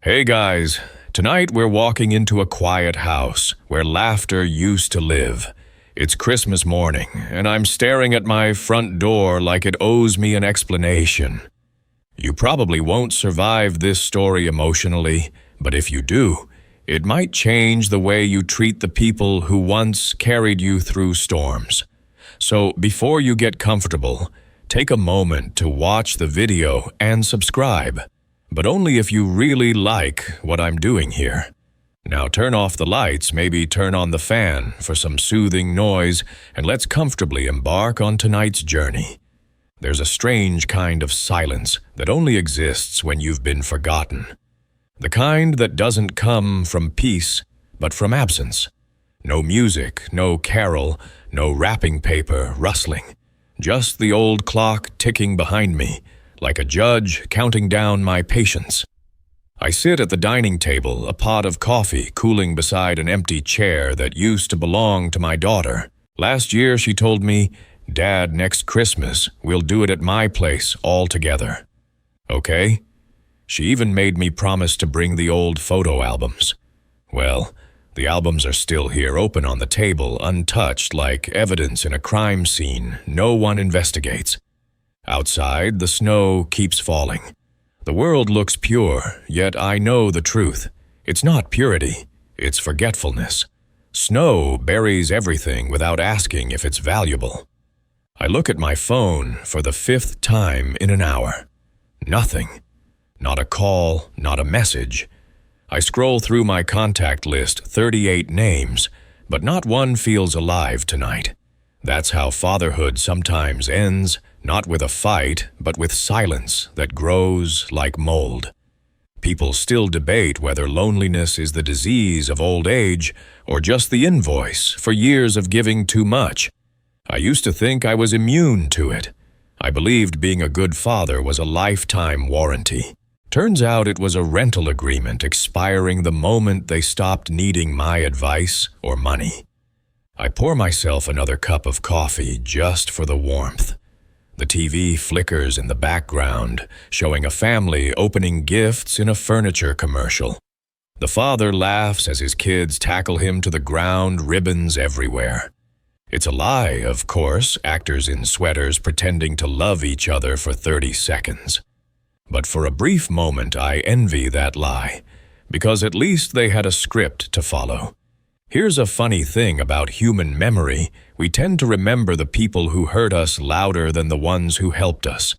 Hey guys, tonight we're walking into a quiet house where laughter used to live. It's Christmas morning, and I'm staring at my front door like it owes me an explanation. You probably won't survive this story emotionally, but if you do, it might change the way you treat the people who once carried you through storms. So before you get comfortable, take a moment to watch the video and subscribe. But only if you really like what I'm doing here. Now turn off the lights, maybe turn on the fan for some soothing noise, and let's comfortably embark on tonight's journey. There's a strange kind of silence that only exists when you've been forgotten. The kind that doesn't come from peace, but from absence. No music, no carol, no wrapping paper rustling. Just the old clock ticking behind me, like a judge counting down my patience. I sit at the dining table, a pot of coffee cooling beside an empty chair that used to belong to my daughter. Last year she told me, "Dad, next Christmas, we'll do it at my place all together." Okay? She even made me promise to bring the old photo albums. Well, the albums are still here, open on the table, untouched like evidence in a crime scene no one investigates. Outside, the snow keeps falling. The world looks pure, yet I know the truth. It's not purity, it's forgetfulness. Snow buries everything without asking if it's valuable. I look at my phone for the 5th time in an hour. Nothing. Not a call, not a message. I scroll through my contact list, 38 names, but not one feels alive tonight. That's how fatherhood sometimes ends. Not with a fight, but with silence that grows like mold. People still debate whether loneliness is the disease of old age or just the invoice for years of giving too much. I used to think I was immune to it. I believed being a good father was a lifetime warranty. Turns out it was a rental agreement expiring the moment they stopped needing my advice or money. I pour myself another cup of coffee just for the warmth. The TV flickers in the background, showing a family opening gifts in a furniture commercial. The father laughs as his kids tackle him to the ground, ribbons everywhere. It's a lie, of course, actors in sweaters pretending to love each other for 30 seconds. But for a brief moment, I envy that lie, because at least they had a script to follow. Here's a funny thing about human memory. We tend to remember the people who hurt us louder than the ones who helped us.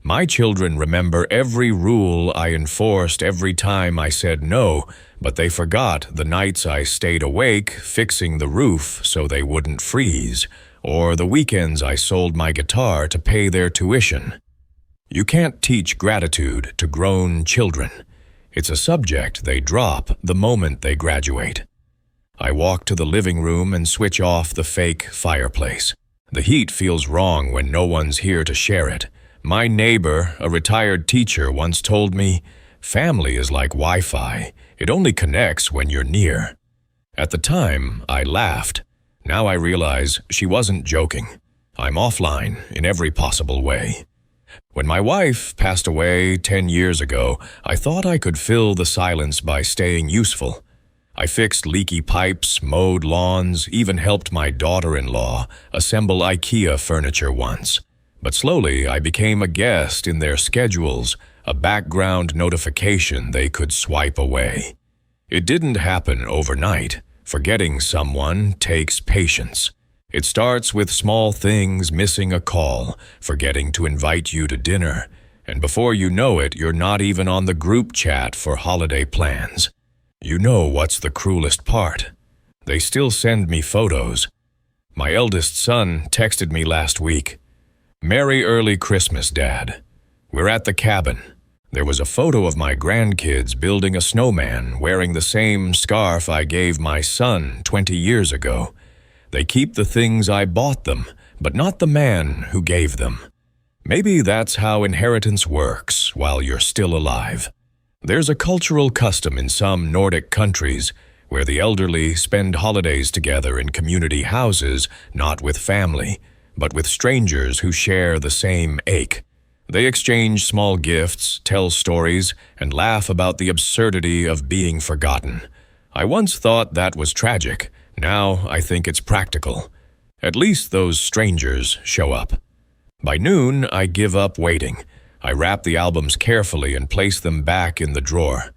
My children remember every rule I enforced every time I said no, but they forgot the nights I stayed awake fixing the roof so they wouldn't freeze, or the weekends I sold my guitar to pay their tuition. You can't teach gratitude to grown children. It's a subject they drop the moment they graduate. I walk to the living room and switch off the fake fireplace. The heat feels wrong when no one's here to share it. My neighbor, a retired teacher, once told me, "Family is like Wi-Fi. It only connects when you're near." At the time, I laughed. Now I realize she wasn't joking. I'm offline in every possible way. When my wife passed away 10 years ago, I thought I could fill the silence by staying useful. I fixed leaky pipes, mowed lawns, even helped my daughter-in-law assemble IKEA furniture once. But slowly I became a guest in their schedules, a background notification they could swipe away. It didn't happen overnight. Forgetting someone takes patience. It starts with small things, missing a call, forgetting to invite you to dinner, and before you know it, you're not even on the group chat for holiday plans. You know what's the cruelest part? They still send me photos. My eldest son texted me last week, "Merry early Christmas, Dad. We're at the cabin." There was a photo of my grandkids building a snowman wearing the same scarf I gave my son 20 years ago. They keep the things I bought them, but not the man who gave them. Maybe that's how inheritance works while you're still alive. There's a cultural custom in some Nordic countries where the elderly spend holidays together in community houses, not with family, but with strangers who share the same ache. They exchange small gifts, tell stories, and laugh about the absurdity of being forgotten. I once thought that was tragic. Now I think it's practical. At least those strangers show up. By noon, I give up waiting. I wrap the albums carefully and place them back in the drawer.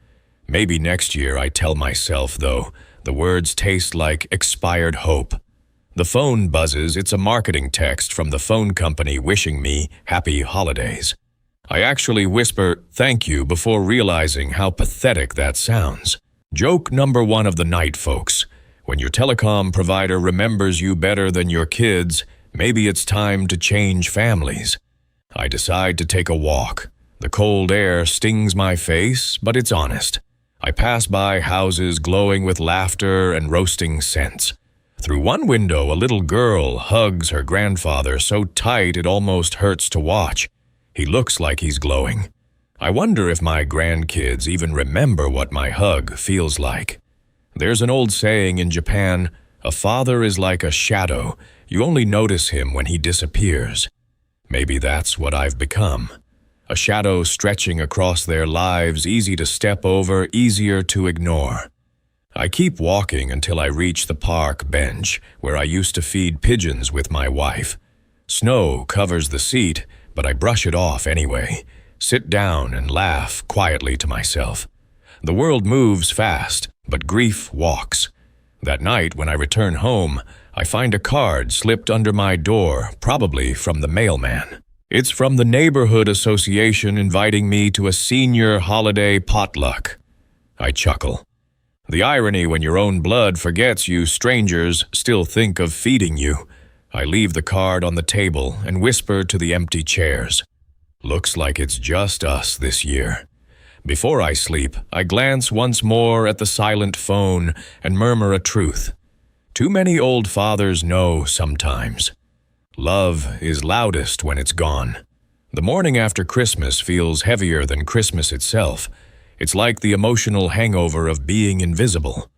Maybe next year I tell myself, though, the words taste like expired hope. The phone buzzes. It's a marketing text from the phone company wishing me happy holidays. I actually whisper thank you before realizing how pathetic that sounds. Joke number one of the night, folks. When your telecom provider remembers you better than your kids, maybe it's time to change families. I decide to take a walk. The cold air stings my face, but it's honest. I pass by houses glowing with laughter and roasting scents. Through one window, a little girl hugs her grandfather so tight it almost hurts to watch. He looks like he's glowing. I wonder if my grandkids even remember what my hug feels like. There's an old saying in Japan, a father is like a shadow. You only notice him when he disappears. Maybe that's what I've become. A shadow stretching across their lives, easy to step over, easier to ignore. I keep walking until I reach the park bench, where I used to feed pigeons with my wife. Snow covers the seat, but I brush it off anyway, sit down and laugh quietly to myself. The world moves fast, but grief walks. That night, when I return home, I find a card slipped under my door, probably from the mailman. It's from the neighborhood association inviting me to a senior holiday potluck. I chuckle. The irony when your own blood forgets you, strangers still think of feeding you. I leave the card on the table and whisper to the empty chairs. Looks like it's just us this year. Before I sleep, I glance once more at the silent phone and murmur a truth. Too many old fathers know sometimes. Love is loudest when it's gone. The morning after Christmas feels heavier than Christmas itself. It's like the emotional hangover of being invisible.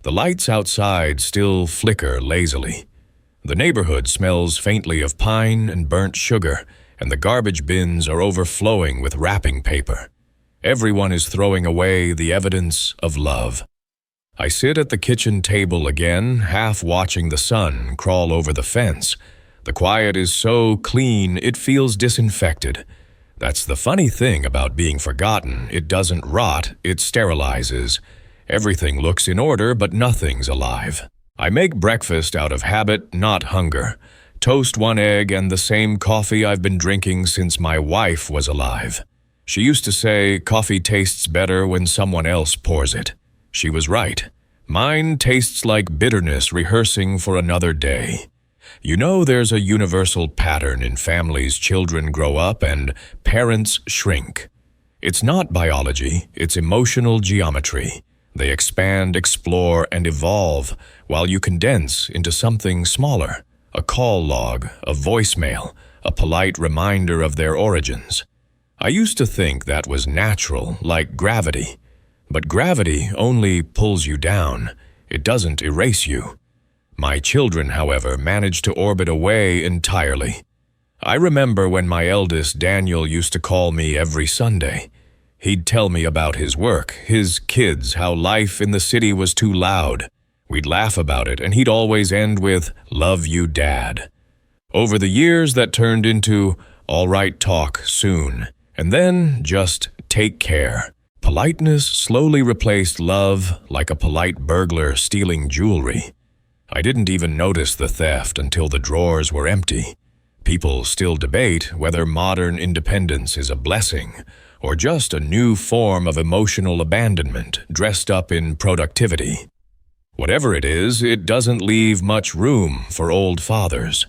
The lights outside still flicker lazily. The neighborhood smells faintly of pine and burnt sugar, and the garbage bins are overflowing with wrapping paper. Everyone is throwing away the evidence of love. I sit at the kitchen table again, half watching the sun crawl over the fence. The quiet is so clean it feels disinfected. That's the funny thing about being forgotten. It doesn't rot, it sterilizes. Everything looks in order, but nothing's alive. I make breakfast out of habit, not hunger. Toast one egg and the same coffee I've been drinking since my wife was alive. She used to say, coffee tastes better when someone else pours it. She was right. Mine tastes like bitterness rehearsing for another day. You know, there's a universal pattern in families. Children grow up and parents shrink. It's not biology, it's emotional geometry. They expand, explore, and evolve while you condense into something smaller. A call log, a voicemail, a polite reminder of their origins. I used to think that was natural, like gravity. But gravity only pulls you down. It doesn't erase you. My children, however, managed to orbit away entirely. I remember when my eldest, Daniel, used to call me every Sunday. He'd tell me about his work, his kids, how life in the city was too loud. We'd laugh about it, and he'd always end with, "Love you, Dad." Over the years, that turned into, "All right, talk soon." And then just take care. Politeness slowly replaced love like a polite burglar stealing jewelry. I didn't even notice the theft until the drawers were empty. People still debate whether modern independence is a blessing or just a new form of emotional abandonment dressed up in productivity. Whatever it is, it doesn't leave much room for old fathers.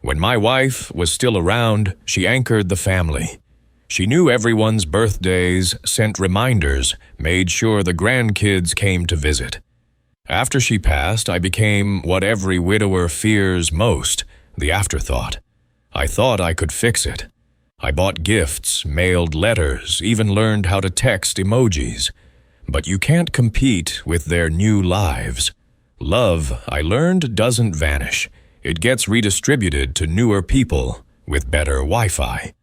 When my wife was still around, she anchored the family. She knew everyone's birthdays, sent reminders, made sure the grandkids came to visit. After she passed, I became what every widower fears most, the afterthought. I thought I could fix it. I bought gifts, mailed letters, even learned how to text emojis. But you can't compete with their new lives. Love, I learned, doesn't vanish. It gets redistributed to newer people with better Wi-Fi.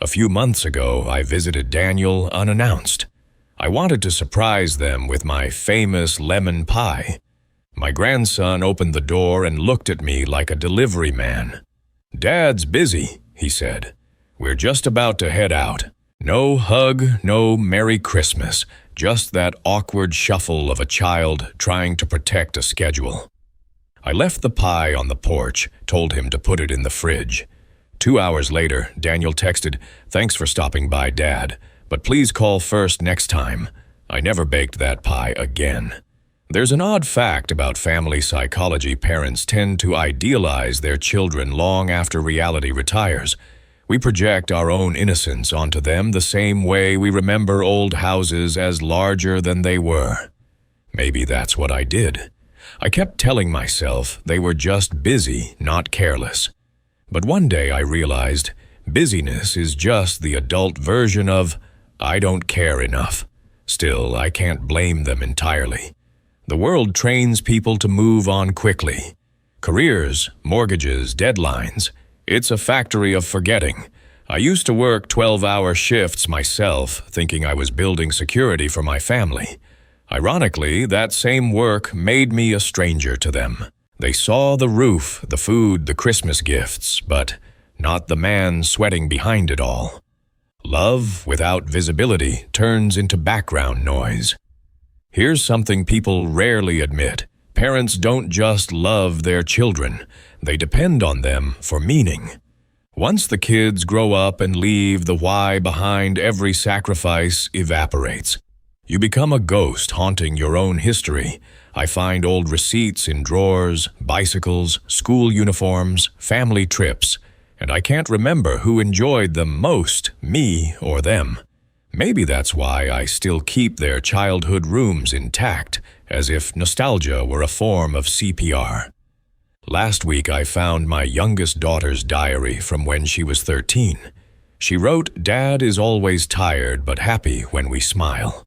A few months ago, I visited Daniel unannounced. I wanted to surprise them with my famous lemon pie. My grandson opened the door and looked at me like a delivery man. "Dad's busy," he said. "We're just about to head out. No hug, no Merry Christmas, just that awkward shuffle of a child trying to protect a schedule." I left the pie on the porch, told him to put it in the fridge. 2 hours later, Daniel texted, "Thanks for stopping by, Dad, but please call first next time." I never baked that pie again. There's an odd fact about family psychology. Parents tend to idealize their children long after reality retires. We project our own innocence onto them the same way we remember old houses as larger than they were. Maybe that's what I did. I kept telling myself they were just busy, not careless. But one day I realized busyness is just the adult version of "I don't care enough." Still, I can't blame them entirely. The world trains people to move on quickly. Careers, mortgages, deadlines. It's a factory of forgetting. I used to work 12-hour shifts myself, thinking I was building security for my family. Ironically, that same work made me a stranger to them. They saw the roof, the food, the Christmas gifts, but not the man sweating behind it all. Love without visibility turns into background noise. Here's something people rarely admit. Parents don't just love their children, they depend on them for meaning. Once the kids grow up and leave, the why behind every sacrifice evaporates. You become a ghost haunting your own history. I find old receipts in drawers, bicycles, school uniforms, family trips, and I can't remember who enjoyed them most, me or them. Maybe that's why I still keep their childhood rooms intact, as if nostalgia were a form of CPR. Last week I found my youngest daughter's diary from when she was 13. She wrote, "Dad is always tired but happy when we smile."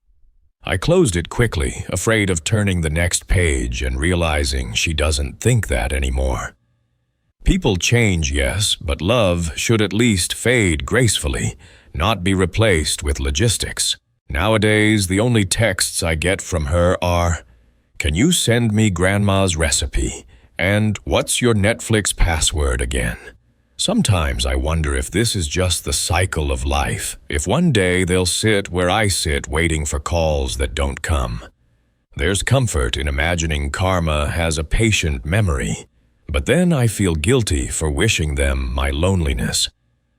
I closed it quickly, afraid of turning the next page and realizing she doesn't think that anymore. People change, yes, but love should at least fade gracefully, not be replaced with logistics. Nowadays, the only texts I get from her are, "Can you send me Grandma's recipe?" and "What's your Netflix password again?" Sometimes I wonder if this is just the cycle of life, if one day they'll sit where I sit waiting for calls that don't come. There's comfort in imagining karma has a patient memory, but then I feel guilty for wishing them my loneliness.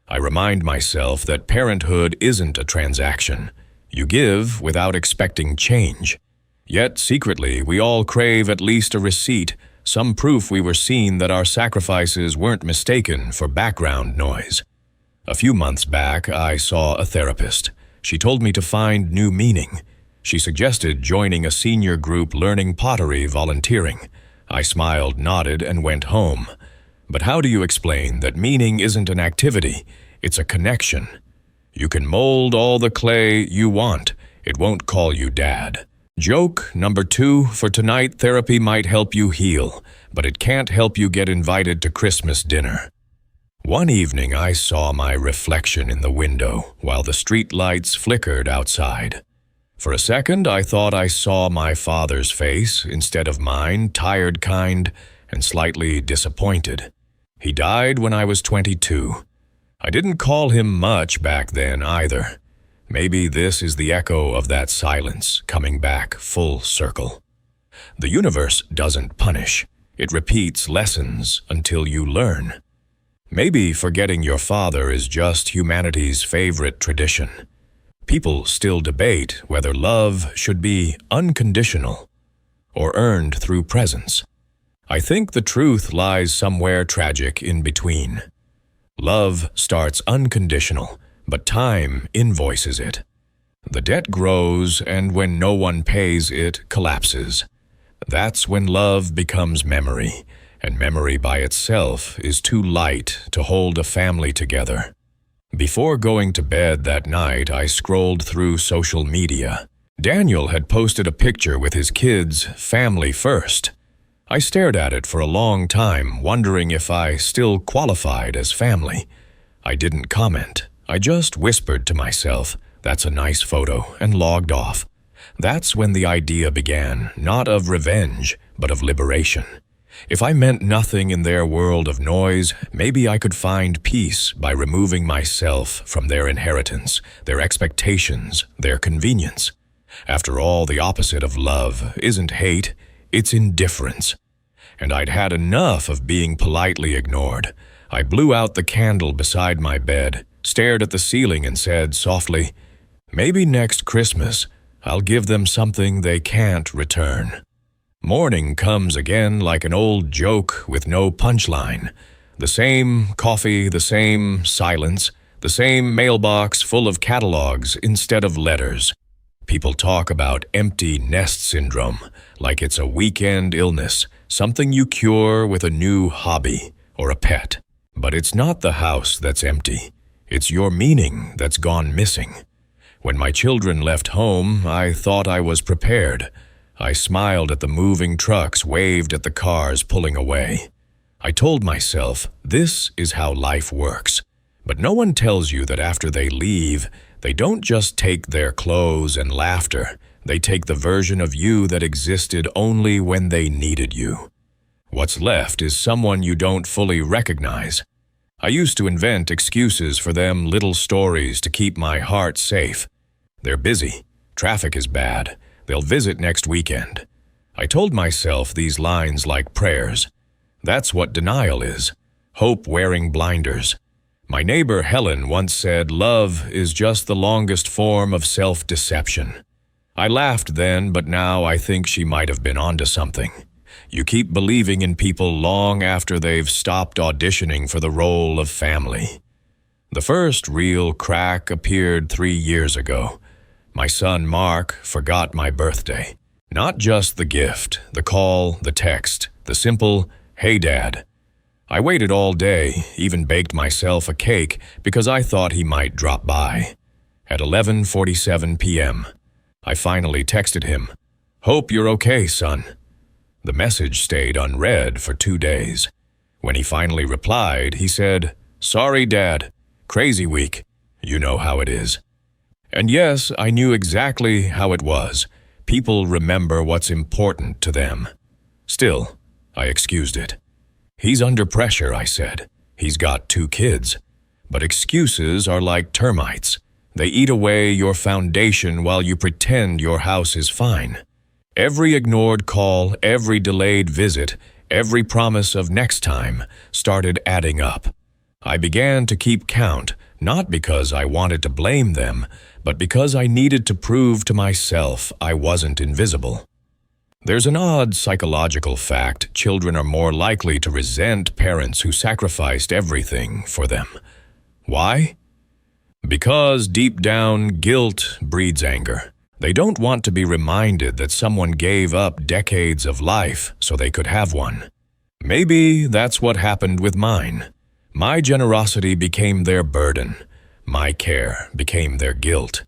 I remind myself that parenthood isn't a transaction. You give without expecting change. Yet secretly, we all crave at least a receipt, some proof we were seen, that our sacrifices weren't mistaken for background noise. A few months back, I saw a therapist. She told me to find new meaning. She suggested joining a senior group learning pottery volunteering. I smiled, nodded, and went home. But how do you explain that meaning isn't an activity, it's a connection? You can mold all the clay you want, it won't call you dad. Joke number 2 for tonight: therapy might help you heal, but it can't help you get invited to Christmas dinner. One evening I saw my reflection in the window while the street lights flickered outside. For a second I thought I saw my father's face instead of mine, tired, kind, and slightly disappointed. He died when I was 22. I didn't call him much back then either. Maybe this is the echo of that silence coming back full circle. The universe doesn't punish. It repeats lessons until you learn. Maybe forgetting your father is just humanity's favorite tradition. People still debate whether love should be unconditional or earned through presence. I think the truth lies somewhere tragic in between. Love starts unconditional, but time invoices it. The debt grows, and when no one pays, it collapses. That's when love becomes memory, and memory by itself is too light to hold a family together. Before going to bed that night, I scrolled through social media. Daniel had posted a picture with his kids, family first. I stared at it for a long time, wondering if I still qualified as family. I didn't comment. I just whispered to myself, "That's a nice photo," and logged off. That's when the idea began, not of revenge, but of liberation. If I meant nothing in their world of noise, maybe I could find peace by removing myself from their inheritance, their expectations, their convenience. After all, the opposite of love isn't hate, it's indifference. And I'd had enough of being politely ignored. I blew out the candle beside my bed, stared at the ceiling and said softly, "Maybe next Christmas I'll give them something they can't return." Morning comes again like an old joke with no punchline. The same coffee, the same silence, the same mailbox full of catalogs instead of letters. People talk about empty nest syndrome, like it's a weekend illness, something you cure with a new hobby or a pet. But it's not the house that's empty. It's your meaning that's gone missing. When my children left home, I thought I was prepared. I smiled at the moving trucks, waved at the cars pulling away. I told myself, this is how life works. But no one tells you that after they leave, they don't just take their clothes and laughter. They take the version of you that existed only when they needed you. What's left is someone you don't fully recognize. I used to invent excuses for them, little stories to keep my heart safe. They're busy. Traffic is bad. They'll visit next weekend. I told myself these lines like prayers. That's what denial is. Hope wearing blinders. My neighbor Helen once said, "Love is just the longest form of self-deception." I laughed then, but now I think she might have been onto something. You keep believing in people long after they've stopped auditioning for the role of family. The first real crack appeared 3 years ago. My son Mark forgot my birthday. Not just the gift, the call, the text, the simple, "Hey Dad." I waited all day, even baked myself a cake because I thought he might drop by. At 11:47 p.m., I finally texted him, "Hope you're okay, son." The message stayed unread for 2 days. When he finally replied, he said, "Sorry, Dad. Crazy week. You know how it is." And yes, I knew exactly how it was. People remember what's important to them. Still, I excused it. "He's under pressure," I said. "He's got 2 kids." But excuses are like termites. They eat away your foundation while you pretend your house is fine. Every ignored call, every delayed visit, every promise of next time started adding up. I began to keep count, not because I wanted to blame them, but because I needed to prove to myself I wasn't invisible. There's an odd psychological fact: children are more likely to resent parents who sacrificed everything for them. Why? Because deep down, guilt breeds anger. They don't want to be reminded that someone gave up decades of life so they could have one. Maybe that's what happened with mine. My generosity became their burden. My care became their guilt.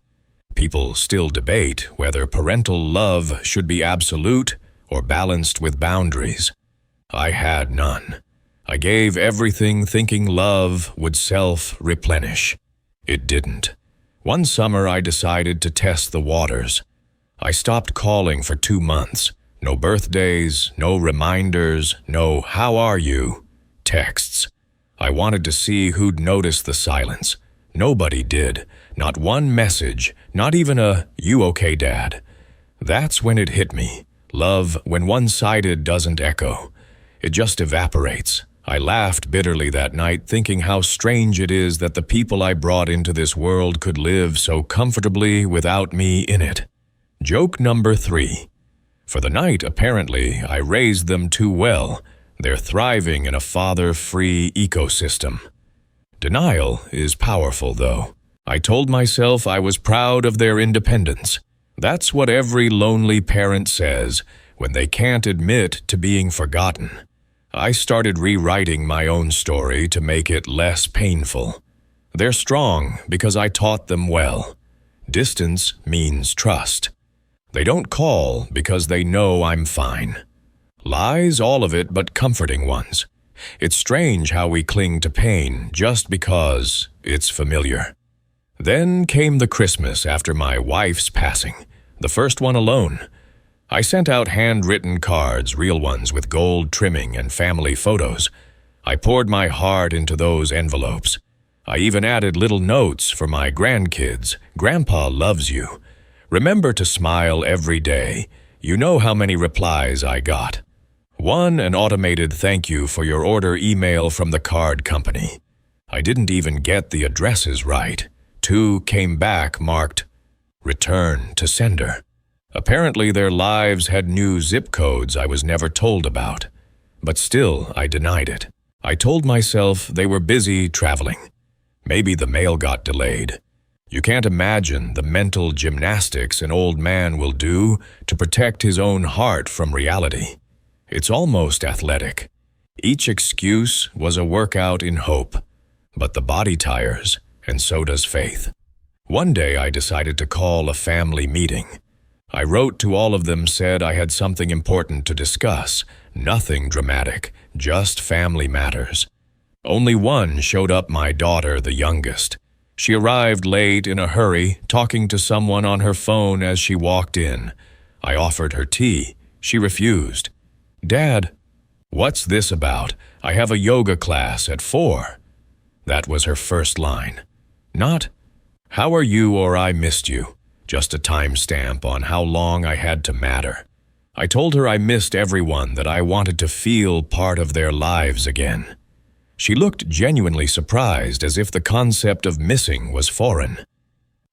People still debate whether parental love should be absolute or balanced with boundaries. I had none. I gave everything thinking love would self-replenish. It didn't. One summer I decided to test the waters. I stopped calling for 2 months. No birthdays, no reminders, no "how are you" texts. I wanted to see who'd notice the silence. Nobody did. Not one message, not even a "you okay, Dad?" That's when it hit me. Love, when one-sided, doesn't echo. It just evaporates. I laughed bitterly that night, thinking how strange it is that the people I brought into this world could live so comfortably without me in it. Joke number 3. For the night, apparently, I raised them too well. They're thriving in a father-free ecosystem. Denial is powerful, though. I told myself I was proud of their independence. That's what every lonely parent says when they can't admit to being forgotten. I started rewriting my own story to make it less painful. They're strong because I taught them well. Distance means trust. They don't call because they know I'm fine. Lies, all of it, but comforting ones. It's strange how we cling to pain just because it's familiar. Then came the Christmas after my wife's passing, the first one alone. I sent out handwritten cards, real ones with gold trimming and family photos. I poured my heart into those envelopes. I even added little notes for my grandkids. Grandpa loves you. Remember to smile every day. You know how many replies I got. One, an automated thank you for your order email from the card company. I didn't even get the addresses right. Two came back marked, return to sender. Apparently their lives had new zip codes I was never told about. But still, I denied it. I told myself they were busy traveling. Maybe the mail got delayed. You can't imagine the mental gymnastics an old man will do to protect his own heart from reality. It's almost athletic. Each excuse was a workout in hope. But the body tires, and so does faith. One day I decided to call a family meeting. I wrote to all of them, said I had something important to discuss. Nothing dramatic, just family matters. Only one showed up, my daughter, the youngest. She arrived late in a hurry, talking to someone on her phone as she walked in. I offered her tea. She refused. "Dad, what's this about? I have a yoga class at 4. That was her first line. Not, "How are you?" or "I missed you." Just a timestamp on how long I had to matter. I told her I missed everyone, that I wanted to feel part of their lives again. She looked genuinely surprised, as if the concept of missing was foreign.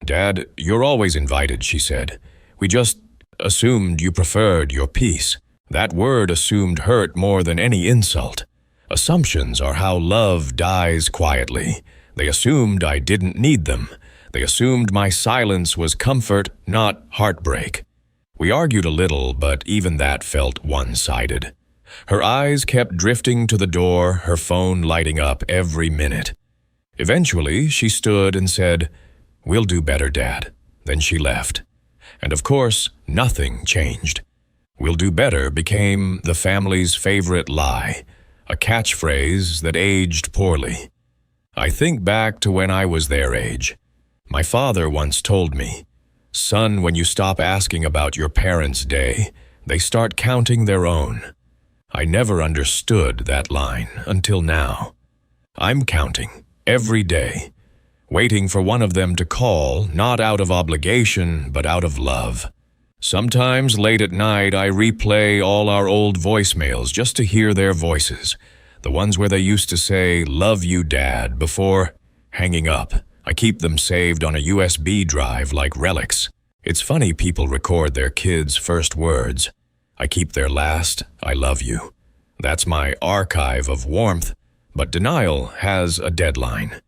"Dad, you're always invited," she said. "We just assumed you preferred your peace." That word assumed hurt more than any insult. Assumptions are how love dies quietly. They assumed I didn't need them. They assumed my silence was comfort, not heartbreak. We argued a little, but even that felt one-sided. Her eyes kept drifting to the door, her phone lighting up every minute. Eventually, she stood and said, "We'll do better, Dad." Then she left. And of course, nothing changed. "We'll do better" became the family's favorite lie, a catchphrase that aged poorly. I think back to when I was their age. My father once told me, "Son, when you stop asking about your parents' day, they start counting their own." I never understood that line until now. I'm counting every day, waiting for one of them to call, not out of obligation, but out of love. Sometimes late at night, I replay all our old voicemails just to hear their voices, the ones where they used to say, "Love you, Dad," before hanging up. I keep them saved on a USB drive like relics. It's funny people record their kids' first words. I keep their last, "I love you." That's my archive of warmth, but denial has a deadline.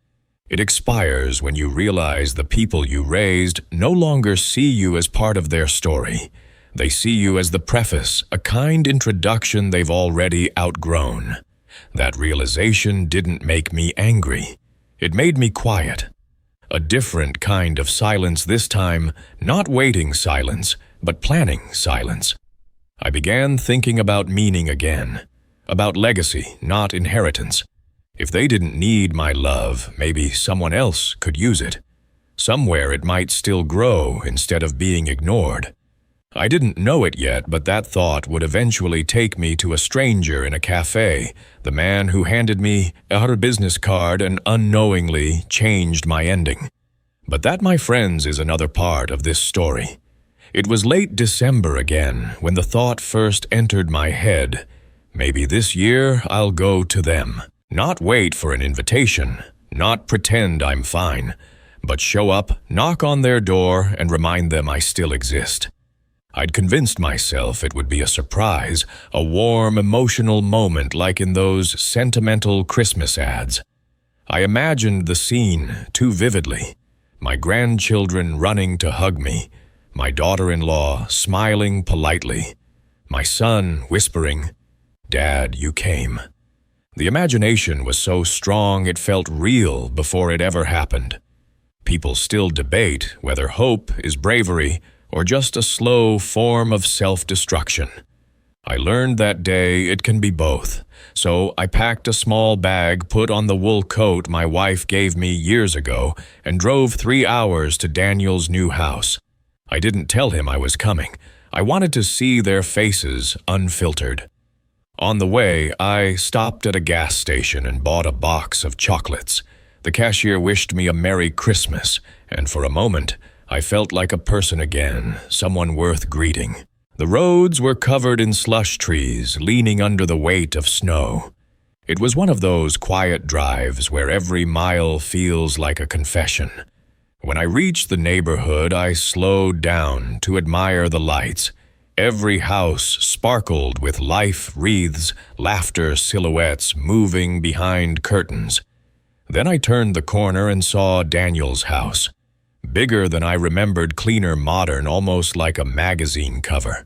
It expires when you realize the people you raised no longer see you as part of their story. They see you as the preface, a kind introduction they've already outgrown. That realization didn't make me angry. It made me quiet. A different kind of silence this time, not waiting silence, but planning silence. I began thinking about meaning again, about legacy, not inheritance. If they didn't need my love, maybe someone else could use it. Somewhere it might still grow instead of being ignored. I didn't know it yet, but that thought would eventually take me to a stranger in a cafe, the man who handed me a business card and unknowingly changed my ending. But that, my friends, is another part of this story. It was late December again when the thought first entered my head, maybe this year I'll go to them. Not wait for an invitation, not pretend I'm fine, but show up, knock on their door, and remind them I still exist. I'd convinced myself it would be a surprise, a warm, emotional moment like in those sentimental Christmas ads. I imagined the scene too vividly. My grandchildren running to hug me, my daughter-in-law smiling politely, my son whispering, "Dad, you came." The imagination was so strong it felt real before it ever happened. People still debate whether hope is bravery or just a slow form of self-destruction. I learned that day it can be both. So I packed a small bag, put on the wool coat my wife gave me years ago, and drove 3 hours to Daniel's new house. I didn't tell him I was coming. I wanted to see their faces unfiltered. On the way, I stopped at a gas station and bought a box of chocolates. The cashier wished me a Merry Christmas, and for a moment, I felt like a person again, someone worth greeting. The roads were covered in slush trees, leaning under the weight of snow. It was one of those quiet drives where every mile feels like a confession. When I reached the neighborhood, I slowed down to admire the lights. Every house sparkled with life wreaths, laughter silhouettes moving behind curtains. Then I turned the corner and saw Daniel's house. Bigger than I remembered, cleaner, modern, almost like a magazine cover.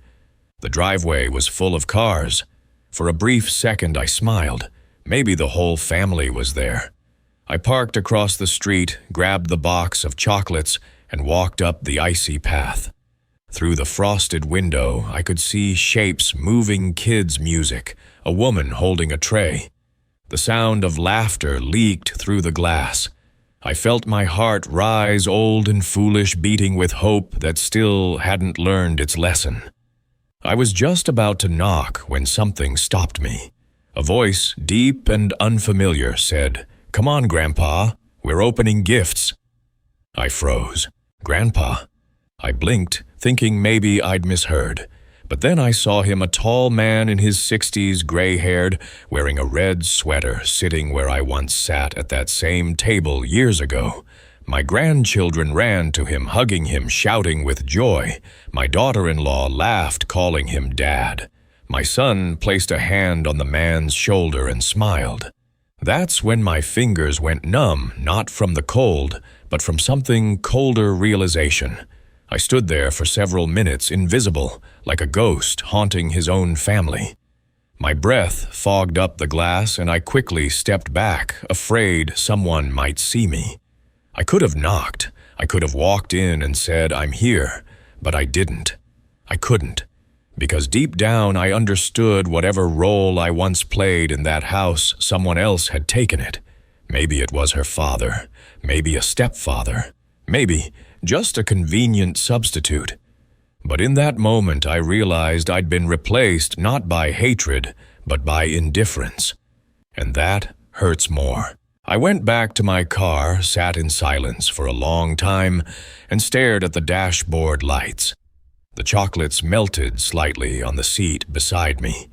The driveway was full of cars. For a brief second I smiled. Maybe the whole family was there. I parked across the street, grabbed the box of chocolates, and walked up the icy path. Through the frosted window, I could see shapes moving, kids' music, a woman holding a tray. The sound of laughter leaked through the glass. I felt my heart rise, old and foolish, beating with hope that still hadn't learned its lesson. I was just about to knock when something stopped me. A voice, deep and unfamiliar, said, "Come on, Grandpa, we're opening gifts." I froze. Grandpa? I blinked, thinking maybe I'd misheard. But then I saw him, a tall man in his 60s, gray-haired, wearing a red sweater, sitting where I once sat at that same table years ago. My grandchildren ran to him, hugging him, shouting with joy. My daughter-in-law laughed, calling him Dad. My son placed a hand on the man's shoulder and smiled. That's when my fingers went numb, not from the cold, but from something colder realization. I stood there for several minutes, invisible, like a ghost haunting his own family. My breath fogged up the glass, and I quickly stepped back, afraid someone might see me. I could have knocked. I could have walked in and said, "I'm here," but I didn't. I couldn't, because deep down I understood whatever role I once played in that house, someone else had taken it. Maybe it was her father, maybe a stepfather, maybe just a convenient substitute. But in that moment I realized I'd been replaced not by hatred, but by indifference. And that hurts more. I went back to my car, sat in silence for a long time, and stared at the dashboard lights. The chocolates melted slightly on the seat beside me.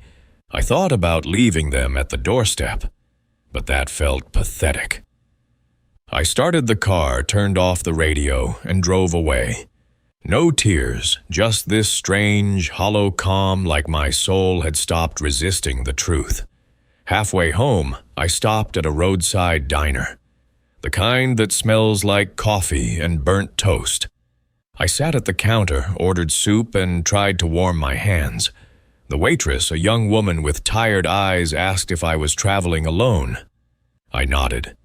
I thought about leaving them at the doorstep, but that felt pathetic. I started the car, turned off the radio, and drove away. No tears, just this strange, hollow calm, like my soul had stopped resisting the truth. Halfway home, I stopped at a roadside diner, the kind that smells like coffee and burnt toast. I sat at the counter, ordered soup, and tried to warm my hands. The waitress, a young woman with tired eyes, asked if I was traveling alone. I nodded.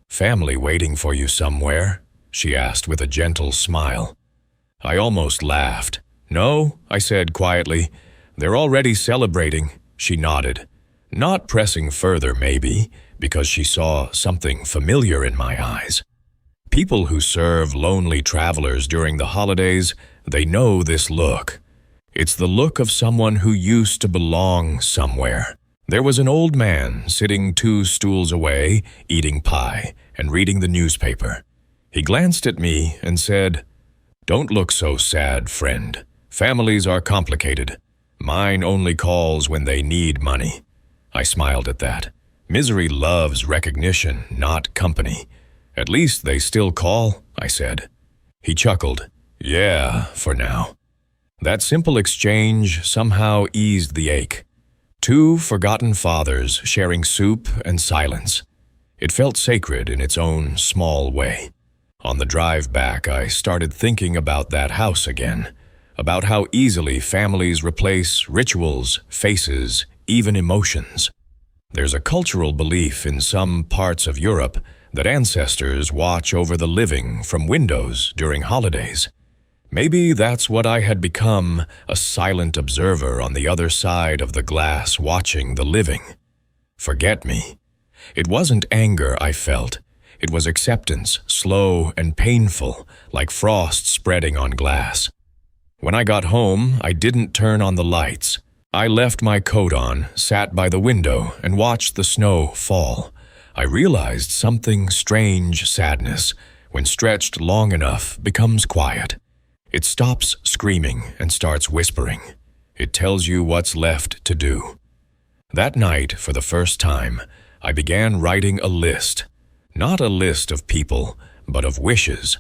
"Family waiting for you somewhere?" she asked with a gentle smile. I almost laughed. "No," I said quietly. "They're already celebrating." She nodded. Not pressing further, maybe, because she saw something familiar in my eyes. People who serve lonely travelers during the holidays, they know this look. It's the look of someone who used to belong somewhere. There was an old man sitting 2 stools away, eating pie and reading the newspaper. He glanced at me and said, "Don't look so sad, friend. Families are complicated. Mine only calls when they need money." I smiled at that. Misery loves recognition, not company. "At least they still call," I said. He chuckled. "Yeah, for now." That simple exchange somehow eased the ache. 2 forgotten fathers sharing soup and silence. It felt sacred in its own small way. On the drive back, I started thinking about that house again, about how easily families replace rituals, faces, even emotions. There's a cultural belief in some parts of Europe that ancestors watch over the living from windows during holidays. Maybe that's what I had become, a silent observer on the other side of the glass watching the living. Forget me. It wasn't anger I felt. It was acceptance, slow and painful, like frost spreading on glass. When I got home, I didn't turn on the lights. I left my coat on, sat by the window, and watched the snow fall. I realized something strange sadness, when stretched long enough, becomes quiet. It stops screaming and starts whispering. It tells you what's left to do. That night, for the first time, I began writing a list. Not a list of people, but of wishes.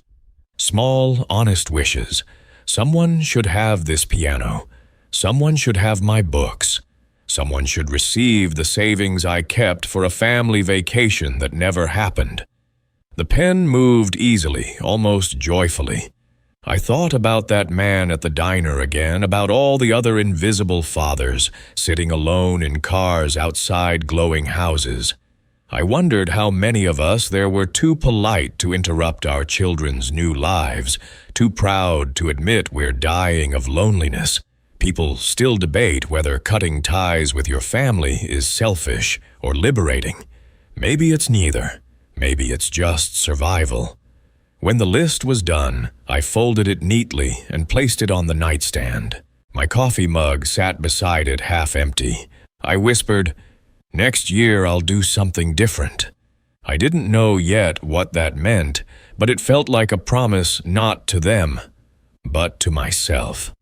Small, honest wishes. Someone should have this piano. Someone should have my books. Someone should receive the savings I kept for a family vacation that never happened. The pen moved easily, almost joyfully. I thought about that man at the diner again, about all the other invisible fathers, sitting alone in cars outside glowing houses. I wondered how many of us there were too polite to interrupt our children's new lives, too proud to admit we're dying of loneliness. People still debate whether cutting ties with your family is selfish or liberating. Maybe it's neither. Maybe it's just survival. When the list was done, I folded it neatly and placed it on the nightstand. My coffee mug sat beside it half empty. I whispered, "Next year I'll do something different." I didn't know yet what that meant, but it felt like a promise not to them, but to myself.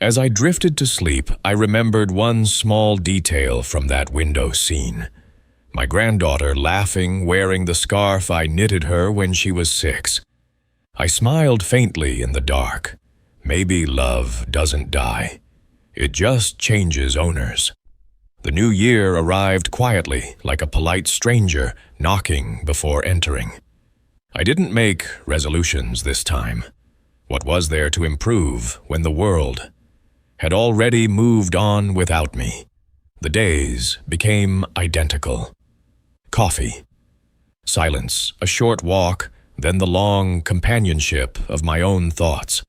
As I drifted to sleep, I remembered one small detail from that window scene. My granddaughter laughing, wearing the scarf I knitted her when she was 6. I smiled faintly in the dark. Maybe love doesn't die. It just changes owners. The new year arrived quietly, like a polite stranger knocking before entering. I didn't make resolutions this time. What was there to improve when the world had already moved on without me? The days became identical. Coffee. Silence, a short walk, then the long companionship of my own thoughts.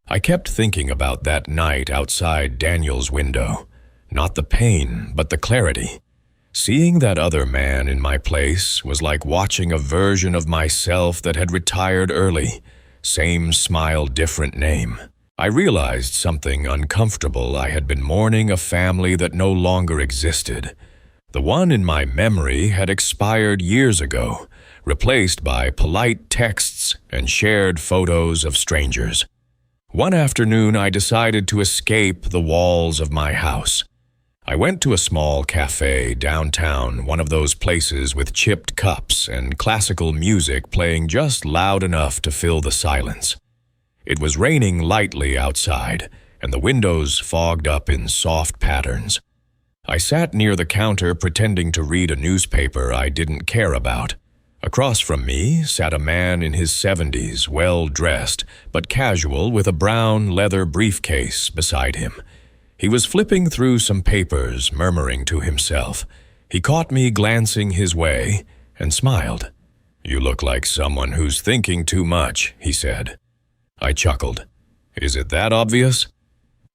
I kept thinking about that night outside Daniel's window. Not the pain, but the clarity. Seeing that other man in my place was like watching a version of myself that had retired early. Same smile, different name. I realized something uncomfortable. I had been mourning a family that no longer existed. The one in my memory had expired years ago, replaced by polite texts and shared photos of strangers. One afternoon, I decided to escape the walls of my house. I went to a small cafe downtown, one of those places with chipped cups and classical music playing just loud enough to fill the silence. It was raining lightly outside, and the windows fogged up in soft patterns. I sat near the counter pretending to read a newspaper I didn't care about. Across from me sat a man in his 70s, well-dressed, but casual, with a brown leather briefcase beside him. He was flipping through some papers, murmuring to himself. He caught me glancing his way and smiled. "You look like someone who's thinking too much," he said. I chuckled. "Is it that obvious?"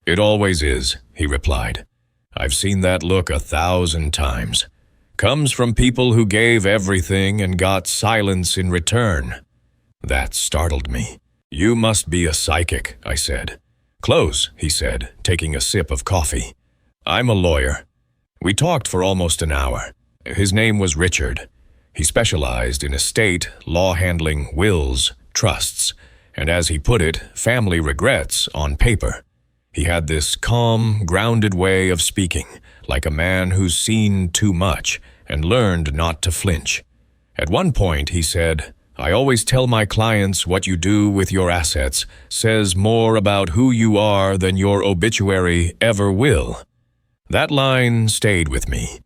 "It always is," he replied. "I've seen that look 1,000 times. Comes from people who gave everything and got silence in return." That startled me. "You must be a psychic," I said. "Close," he said, taking a sip of coffee. "I'm a lawyer." We talked for almost an hour. His name was Richard. He specialized in estate, law handling, wills, trusts, and as he put it, family regrets on paper. He had this calm, grounded way of speaking, like a man who's seen too much and learned not to flinch. At one point, he said, "I always tell my clients what you do with your assets says more about who you are than your obituary ever will." That line stayed with me.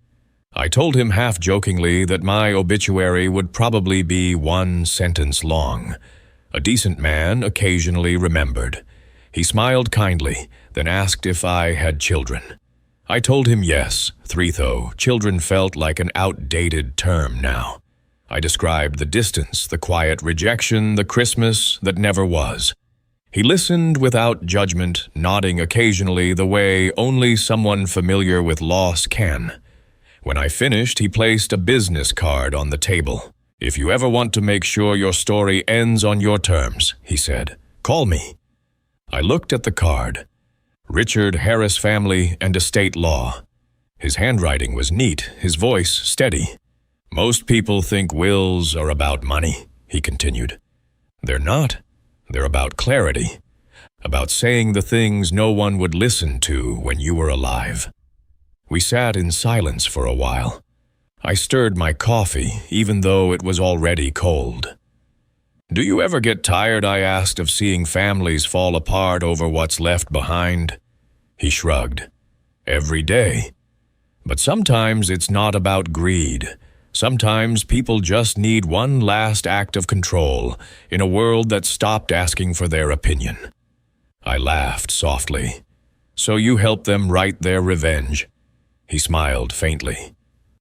I told him half-jokingly that my obituary would probably be 1 sentence long. A decent man occasionally remembered. He smiled kindly, then asked if I had children. I told him yes, 3 though. Children felt like an outdated term now. I described the distance, the quiet rejection, the Christmas that never was. He listened without judgment, nodding occasionally the way only someone familiar with loss can. When I finished, he placed a business card on the table. "If you ever want to make sure your story ends on your terms," he said, "call me." I looked at the card. Richard Harris family and estate law. His handwriting was neat, his voice steady. "Most people think wills are about money," he continued. "They're not. They're about clarity, about saying the things no one would listen to when you were alive." We sat in silence for a while. I stirred my coffee, even though it was already cold. "Do you ever get tired," I asked, "of seeing families fall apart over what's left behind?" He shrugged. "Every day. But sometimes it's not about greed. Sometimes people just need one last act of control in a world that stopped asking for their opinion." I laughed softly. "So you help them write their revenge?" He smiled faintly.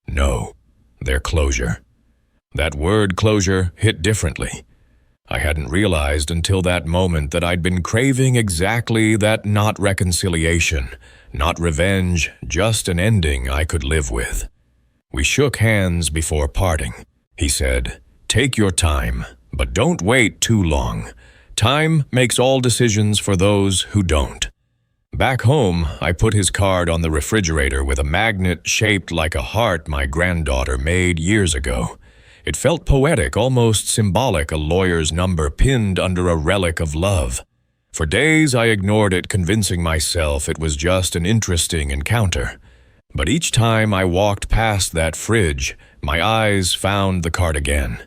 "No, their closure." That word closure hit differently. I hadn't realized until that moment that I'd been craving exactly that, not reconciliation, not revenge, just an ending I could live with. We shook hands before parting. He said, "Take your time, but don't wait too long. Time makes all decisions for those who don't." Back home, I put his card on the refrigerator with a magnet shaped like a heart my granddaughter made years ago. It felt poetic, almost symbolic, a lawyer's number pinned under a relic of love. For days I ignored it, convincing myself it was just an interesting encounter. But each time I walked past that fridge, my eyes found the card again.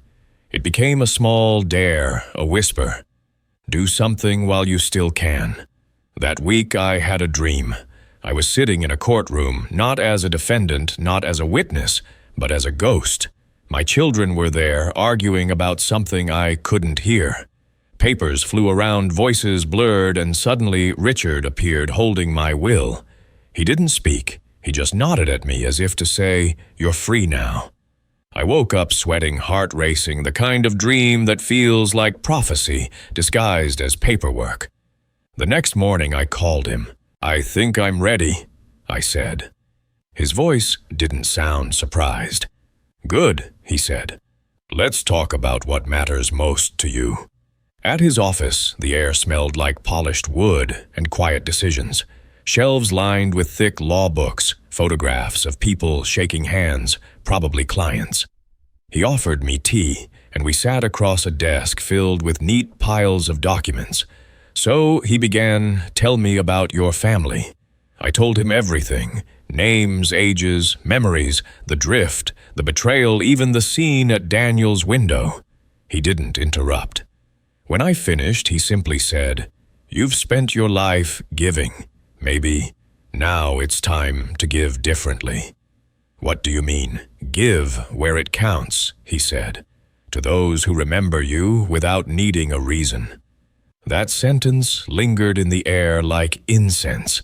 It became a small dare, a whisper. Do something while you still can. That week I had a dream. I was sitting in a courtroom, not as a defendant, not as a witness, but as a ghost. My children were there, arguing about something I couldn't hear. Papers flew around, voices blurred, and suddenly Richard appeared holding my will. He didn't speak. He just nodded at me as if to say, "You're free now." I woke up sweating, heart racing, the kind of dream that feels like prophecy disguised as paperwork. The next morning I called him. "I think I'm ready," I said. His voice didn't sound surprised. "Good," he said. "Let's talk about what matters most to you." At his office, the air smelled like polished wood and quiet decisions. Shelves lined with thick law books, photographs of people shaking hands, probably clients. He offered me tea, and we sat across a desk filled with neat piles of documents. So he began, "Tell me about your family." I told him everything, names, ages, memories, the drift, the betrayal, even the scene at Daniel's window. He didn't interrupt. When I finished, he simply said, "You've spent your life giving. Maybe now it's time to give differently." "What do you mean? Give where it counts," he said. "To those who remember you without needing a reason." That sentence lingered in the air like incense.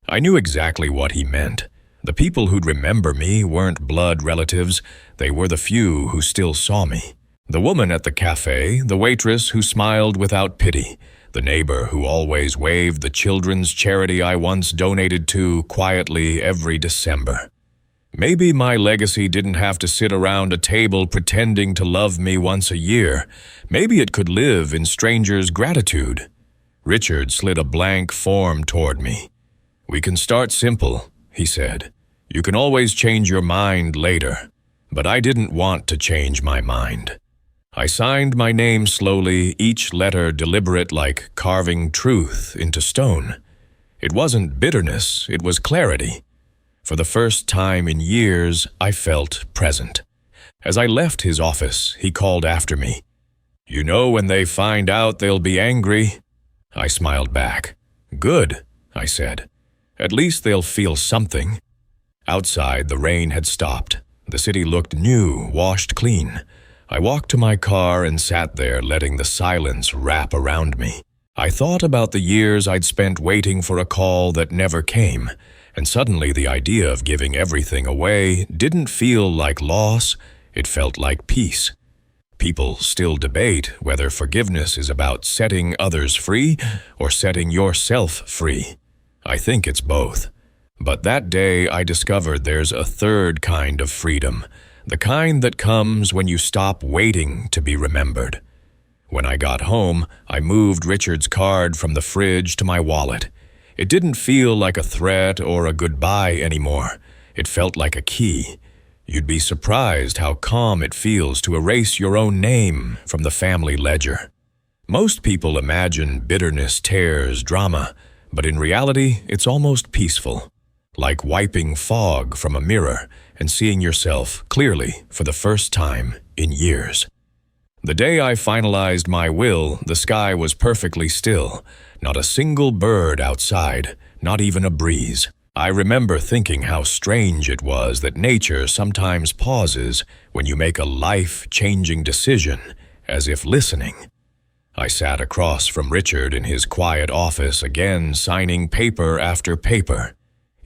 I knew exactly what he meant. The people who'd remember me weren't blood relatives. They were the few who still saw me. The woman at the cafe, the waitress who smiled without pity, the neighbor who always waved the children's charity I once donated to quietly every December. Maybe my legacy didn't have to sit around a table pretending to love me once a year. Maybe it could live in strangers' gratitude. Richard slid a blank form toward me. "We can start simple," he said. "You can always change your mind later." But I didn't want to change my mind. I signed my name slowly, each letter deliberate, like carving truth into stone. It wasn't bitterness, it was clarity. For the first time in years, I felt present. As I left his office, he called after me. "You know, when they find out, they'll be angry." I smiled back. "Good," I said. "At least they'll feel something." Outside, the rain had stopped. The city looked new, washed clean. I walked to my car and sat there, letting the silence wrap around me. I thought about the years I'd spent waiting for a call that never came, and suddenly the idea of giving everything away didn't feel like loss, it felt like peace. People still debate whether forgiveness is about setting others free or setting yourself free. I think it's both. But that day I discovered there's a third kind of freedom, the kind that comes when you stop waiting to be remembered. When I got home, I moved Richard's card from the fridge to my wallet. It didn't feel like a threat or a goodbye anymore. It felt like a key. You'd be surprised how calm it feels to erase your own name from the family ledger. Most people imagine bitterness tears drama, but in reality, it's almost peaceful, like wiping fog from a mirror and seeing yourself clearly for the first time in years. The day I finalized my will, the sky was perfectly still, not a single bird outside, not even a breeze. I remember thinking how strange it was that nature sometimes pauses when you make a life-changing decision, as if listening. I sat across from Richard in his quiet office again, signing paper after paper.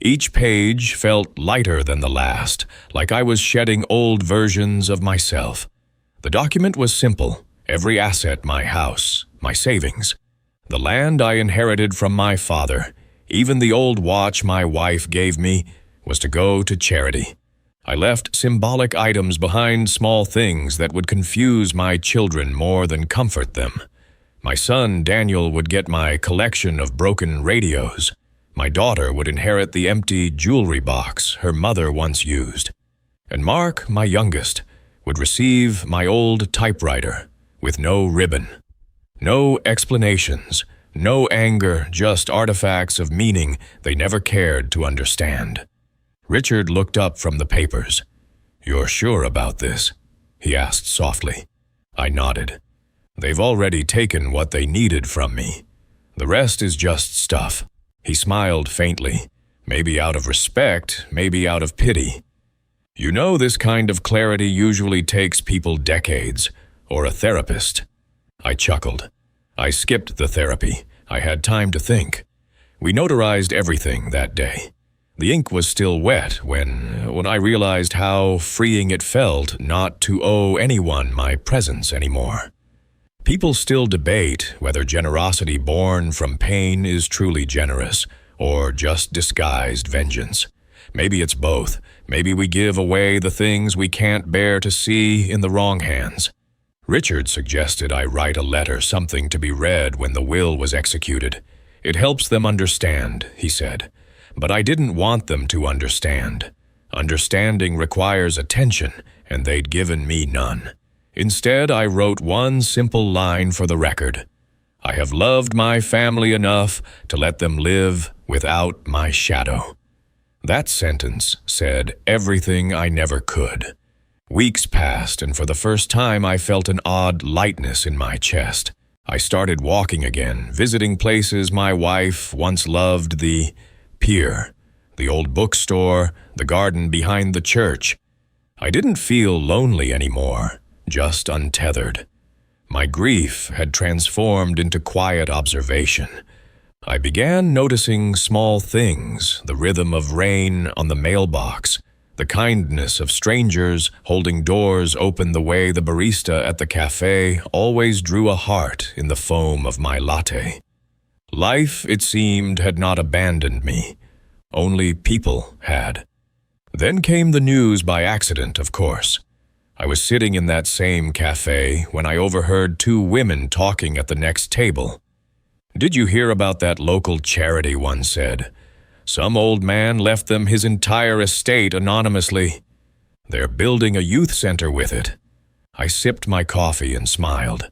Each page felt lighter than the last, like I was shedding old versions of myself. The document was simple: every asset, my house, my savings, the land I inherited from my father, even the old watch my wife gave me, was to go to charity. I left symbolic items behind, small things that would confuse my children more than comfort them. My son Daniel would get my collection of broken radios. My daughter would inherit the empty jewelry box her mother once used. And Mark, my youngest, would receive my old typewriter with no ribbon. No explanations, no anger, just artifacts of meaning they never cared to understand. Richard looked up from the papers. "You're sure about this?" he asked softly. I nodded. "They've already taken what they needed from me. The rest is just stuff." He smiled faintly, maybe out of respect, maybe out of pity. "You know, this kind of clarity usually takes people decades, or a therapist." I chuckled. I skipped the therapy. I had time to think. We notarized everything that day. The ink was still wet when I realized how freeing it felt not to owe anyone my presence anymore. People still debate whether generosity born from pain is truly generous or just disguised vengeance. Maybe it's both. Maybe we give away the things we can't bear to see in the wrong hands. Richard suggested I write a letter, something to be read when the will was executed. "It helps them understand," he said. But I didn't want them to understand. Understanding requires attention, and they'd given me none. Instead, I wrote one simple line for the record: "I have loved my family enough to let them live without my shadow." That sentence said everything I never could. Weeks passed, and for the first time I felt an odd lightness in my chest. I started walking again, visiting places my wife once loved: the pier, the old bookstore, the garden behind the church. I didn't feel lonely anymore, just untethered. My grief had transformed into quiet observation. I began noticing small things: the rhythm of rain on the mailbox, the kindness of strangers holding doors open the way the barista at the cafe always drew a heart in the foam of my latte. Life, it seemed, had not abandoned me. Only people had. Then came the news by accident, of course. I was sitting in that same cafe when I overheard two women talking at the next table. "Did you hear about that local charity?" one said. "Some old man left them his entire estate anonymously. They're building a youth center with it." I sipped my coffee and smiled.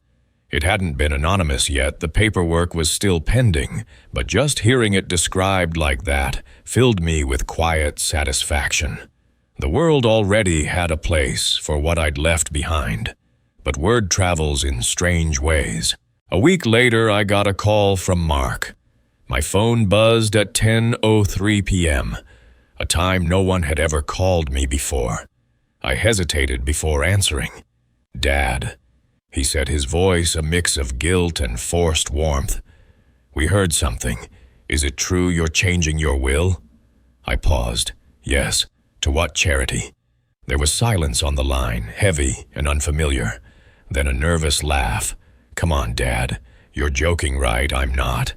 It hadn't been anonymous yet, the paperwork was still pending, but just hearing it described like that filled me with quiet satisfaction. The world already had a place for what I'd left behind, but word travels in strange ways. A week later, I got a call from Mark. My phone buzzed at 10:03 p.m., a time no one had ever called me before. I hesitated before answering. "Dad," he said, his voice a mix of guilt and forced warmth. "We heard something. Is it true you're changing your will?" I paused. "Yes. To what charity?" There was silence on the line, heavy and unfamiliar. then a nervous laugh. "Come on, Dad. You're joking, right? I'm not."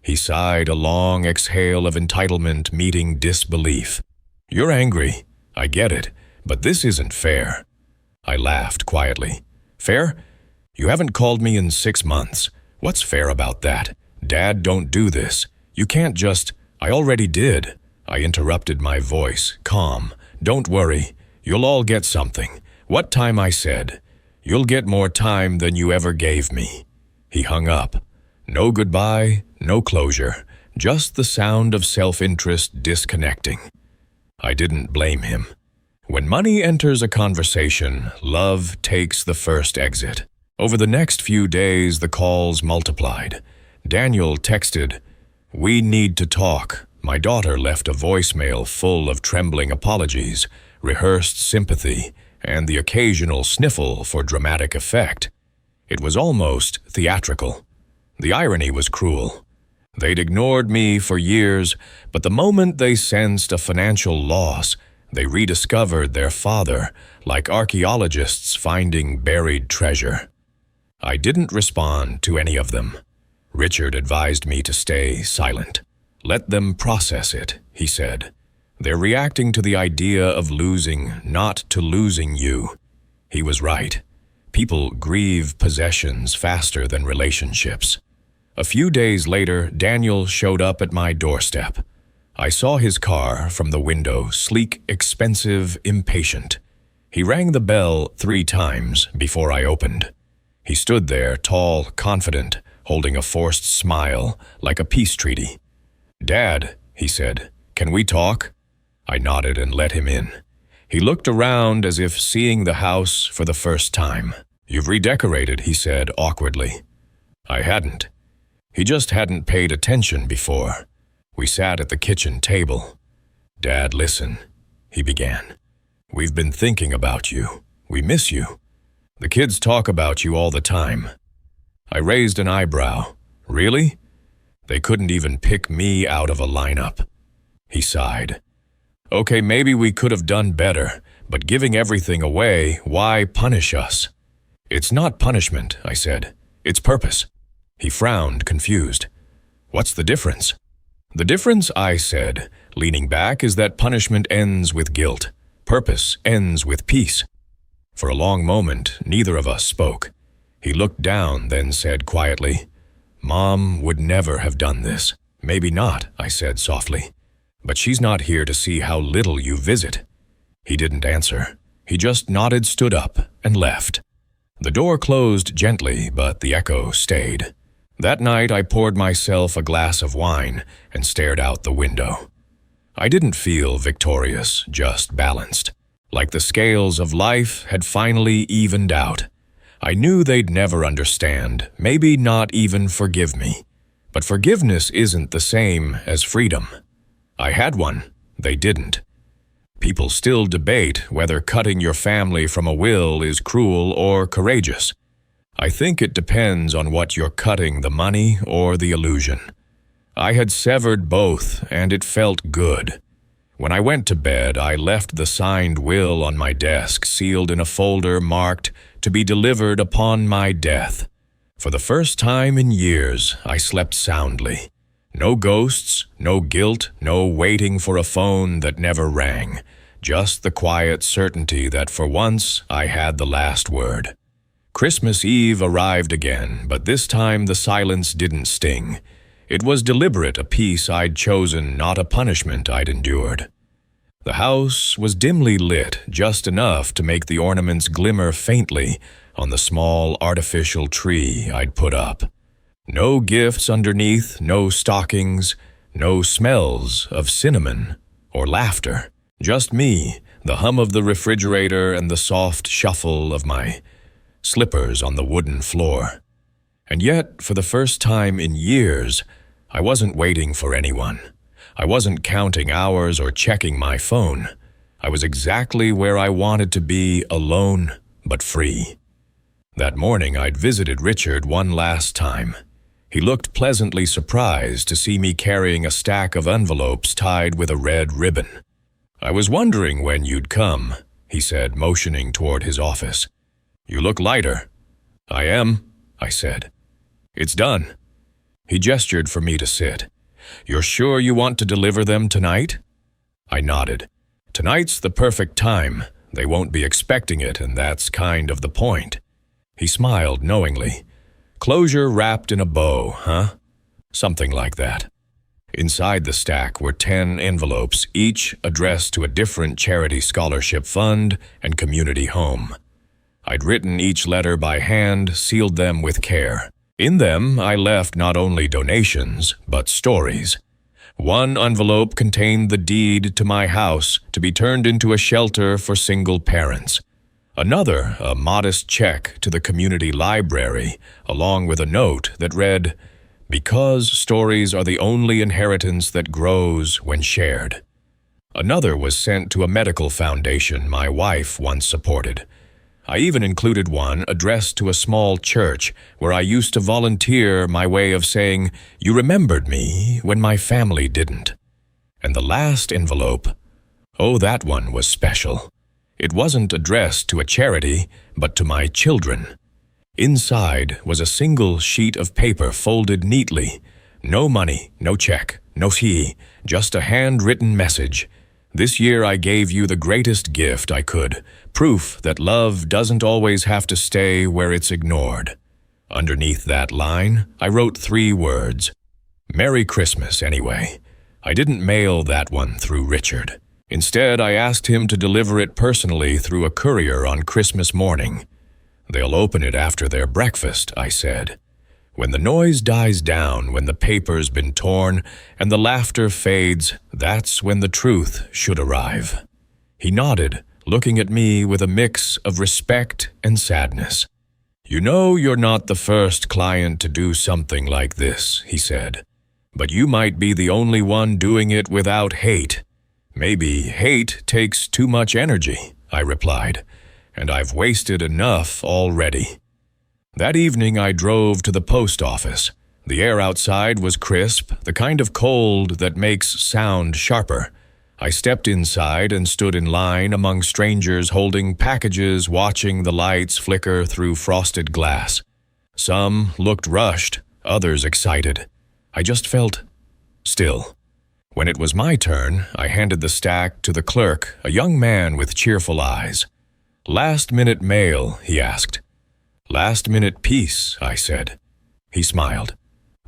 He sighed, a long exhale of entitlement meeting disbelief. "You're angry. I get it, but this isn't fair." I laughed quietly. "Fair? You haven't called me in 6 months. What's fair about that? Dad, don't do this. You can't just—" "I already did." I interrupted, my voice calm. "Don't worry. You'll all get something. What time?" I said. "You'll get more time than you ever gave me." He hung up. No goodbye, no closure, just the sound of self-interest disconnecting. I didn't blame him. When money enters a conversation, love takes the first exit. Over the next few days, the calls multiplied. Daniel texted, "We need to talk." My daughter left a voicemail full of trembling apologies, rehearsed sympathy, and the occasional sniffle for dramatic effect. It was almost theatrical. The irony was cruel. They'd ignored me for years, but the moment they sensed a financial loss, they rediscovered their father, like archaeologists finding buried treasure. I didn't respond to any of them. Richard advised me to stay silent. "Let them process it," he said. "They're reacting to the idea of losing, not to losing you." He was right. People grieve possessions faster than relationships. A few days later, Daniel showed up at my doorstep. I saw his car from the window, sleek, expensive, impatient. He rang the bell 3 times before I opened. He stood there, tall, confident, holding a forced smile, like a peace treaty. "Dad," he said, "can we talk?" I nodded and let him in. He looked around as if seeing the house for the first time. "You've redecorated," he said awkwardly. I hadn't. He just hadn't paid attention before. We sat at the kitchen table. "Dad, listen," he began. "We've been thinking about you. We miss you. The kids talk about you all the time." I raised an eyebrow. "Really? They couldn't even pick me out of a lineup." He sighed. "Okay, maybe we could have done better, but giving everything away, why punish us?" "It's not punishment," I said. "It's purpose." He frowned, confused. "What's the difference?" "The difference," I said, leaning back, "is that punishment ends with guilt. Purpose ends with peace." For a long moment, neither of us spoke. He looked down, then said quietly, "Mom would never have done this." "Maybe not," I said softly. "But she's not here to see how little you visit." He didn't answer. He just nodded, stood up, and left. The door closed gently, but the echo stayed. That night, I poured myself a glass of wine and stared out the window. I didn't feel victorious, just balanced. Like the scales of life had finally evened out. I knew they'd never understand, maybe not even forgive me. But forgiveness isn't the same as freedom. I had one. They didn't. People still debate whether cutting your family from a will is cruel or courageous. I think it depends on what you're cutting, the money or the illusion. I had severed both, and it felt good. When I went to bed, I left the signed will on my desk, sealed in a folder marked to be delivered upon my death. For the first time in years, I slept soundly. No ghosts, no guilt, no waiting for a phone that never rang. Just the quiet certainty that for once I had the last word. Christmas Eve arrived again, but this time the silence didn't sting. It was deliberate, a peace I'd chosen, not a punishment I'd endured. The house was dimly lit, just enough to make the ornaments glimmer faintly on the small artificial tree I'd put up. No gifts underneath, no stockings, no smells of cinnamon or laughter. Just me, the hum of the refrigerator and the soft shuffle of my slippers on the wooden floor. And yet, for the first time in years, I wasn't waiting for anyone. I wasn't counting hours or checking my phone. I was exactly where I wanted to be, alone but free. That morning, I'd visited Richard one last time. He looked pleasantly surprised to see me carrying a stack of envelopes tied with a red ribbon. "I was wondering when you'd come," he said, motioning toward his office. "You look lighter." "I am," I said. "It's done." He gestured for me to sit. "You're sure you want to deliver them tonight?" I nodded. "Tonight's the perfect time. They won't be expecting it, and that's kind of the point." He smiled knowingly. "Closure wrapped in a bow, huh?" Something like that. Inside the stack were 10 envelopes, each addressed to a different charity scholarship fund and community home. I'd written each letter by hand, sealed them with care. In them, I left not only donations, but stories. One envelope contained the deed to my house to be turned into a shelter for single parents. Another, a modest check to the community library, along with a note that read, "Because stories are the only inheritance that grows when shared." Another was sent to a medical foundation my wife once supported. I even included one addressed to a small church where I used to volunteer, my way of saying, "You remembered me when my family didn't." And the last envelope, oh, that one was special. It wasn't addressed to a charity, but to my children. Inside was a single sheet of paper folded neatly. No money, no check, no fee, just a handwritten message. "This year I gave you the greatest gift I could, proof that love doesn't always have to stay where it's ignored." Underneath that line, I wrote 3 words. "Merry Christmas, anyway." I didn't mail that one through Richard. Instead, I asked him to deliver it personally through a courier on Christmas morning. "They'll open it after their breakfast," I said. "When the noise dies down, when the paper's been torn, and the laughter fades, that's when the truth should arrive." He nodded, looking at me with a mix of respect and sadness. "You know you're not the first client to do something like this," he said. "But you might be the only one doing it without hate." "Maybe hate takes too much energy," I replied, "and I've wasted enough already." That evening I drove to the post office. The air outside was crisp, the kind of cold that makes sound sharper. I stepped inside and stood in line among strangers holding packages, watching the lights flicker through frosted glass. Some looked rushed, others excited. I just felt still. When it was my turn, I handed the stack to the clerk, a young man with cheerful eyes. "Last-minute mail?" he asked. "Last-minute peace," I said. He smiled.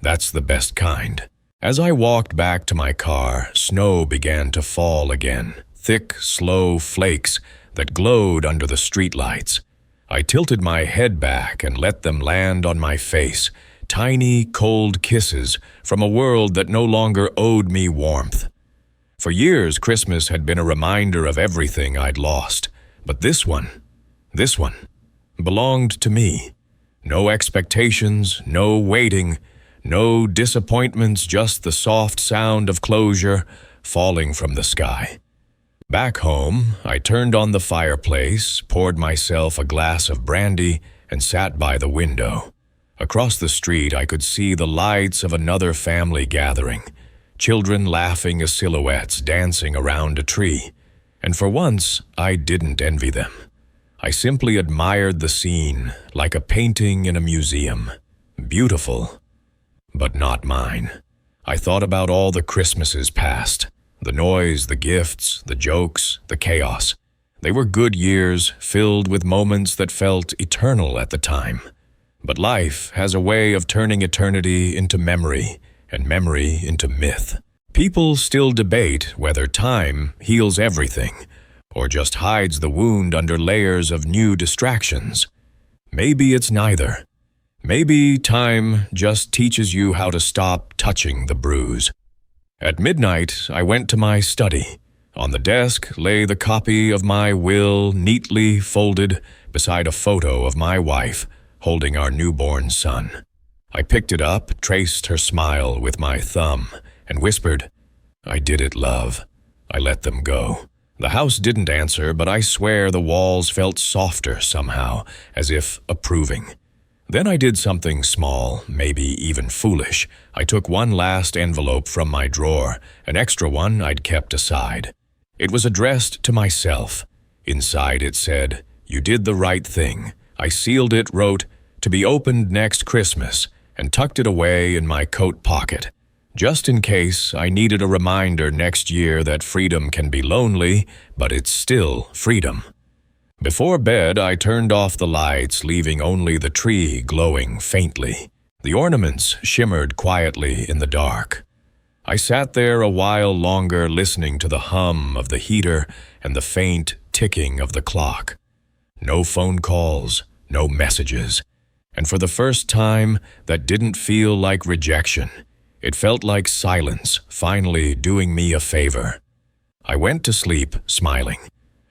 "That's the best kind." As I walked back to my car, snow began to fall again, thick, slow flakes that glowed under the streetlights. I tilted my head back and let them land on my face, tiny, cold kisses from a world that no longer owed me warmth. For years, Christmas had been a reminder of everything I'd lost, but this one, belonged to me. No expectations, no waiting, no disappointments, just the soft sound of closure falling from the sky. Back home, I turned on the fireplace, poured myself a glass of brandy, and sat by the window. Across the street, I could see the lights of another family gathering, children laughing as silhouettes dancing around a tree. And for once, I didn't envy them. I simply admired the scene, like a painting in a museum. Beautiful, but not mine. I thought about all the Christmases past, the noise, the gifts, the jokes, the chaos. They were good years, filled with moments that felt eternal at the time. But life has a way of turning eternity into memory, and memory into myth. People still debate whether time heals everything, or just hides the wound under layers of new distractions. Maybe it's neither. Maybe time just teaches you how to stop touching the bruise. At midnight, I went to my study. On the desk lay the copy of my will, neatly folded beside a photo of my wife holding our newborn son. I picked it up, traced her smile with my thumb, and whispered, "I did it, love." I let them go. The house didn't answer, but I swear the walls felt softer somehow, as if approving. Then I did something small, maybe even foolish. I took one last envelope from my drawer, an extra one I'd kept aside. It was addressed to myself. Inside it said, "You did the right thing." I sealed it, wrote, to be opened next Christmas, and tucked it away in my coat pocket, just in case I needed a reminder next year that freedom can be lonely, but it's still freedom. Before bed, I turned off the lights, leaving only the tree glowing faintly. The ornaments shimmered quietly in the dark. I sat there a while longer, listening to the hum of the heater and the faint ticking of the clock. No phone calls, no messages. And for the first time, that didn't feel like rejection. It felt like silence, finally doing me a favor. I went to sleep, smiling.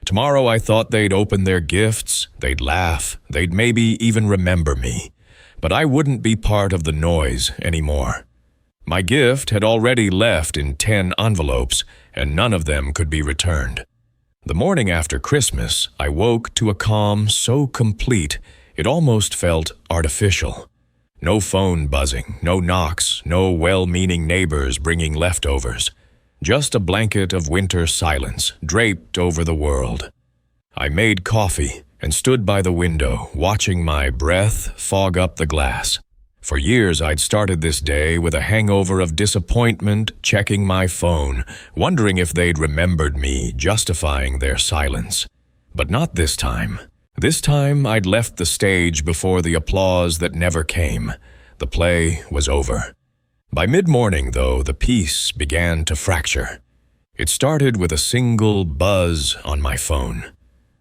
Tomorrow I thought they'd open their gifts, they'd laugh, they'd maybe even remember me. But I wouldn't be part of the noise anymore. My gift had already left in 10 envelopes, and none of them could be returned. The morning after Christmas, I woke to a calm so complete it almost felt artificial. No phone buzzing, no knocks, no well-meaning neighbors bringing leftovers. Just a blanket of winter silence draped over the world. I made coffee and stood by the window, watching my breath fog up the glass. For years I'd started this day with a hangover of disappointment, checking my phone, wondering if they'd remembered me, justifying their silence. But not this time. This time I'd left the stage before the applause that never came. The play was over. By mid-morning, though, the peace began to fracture. It started with a single buzz on my phone.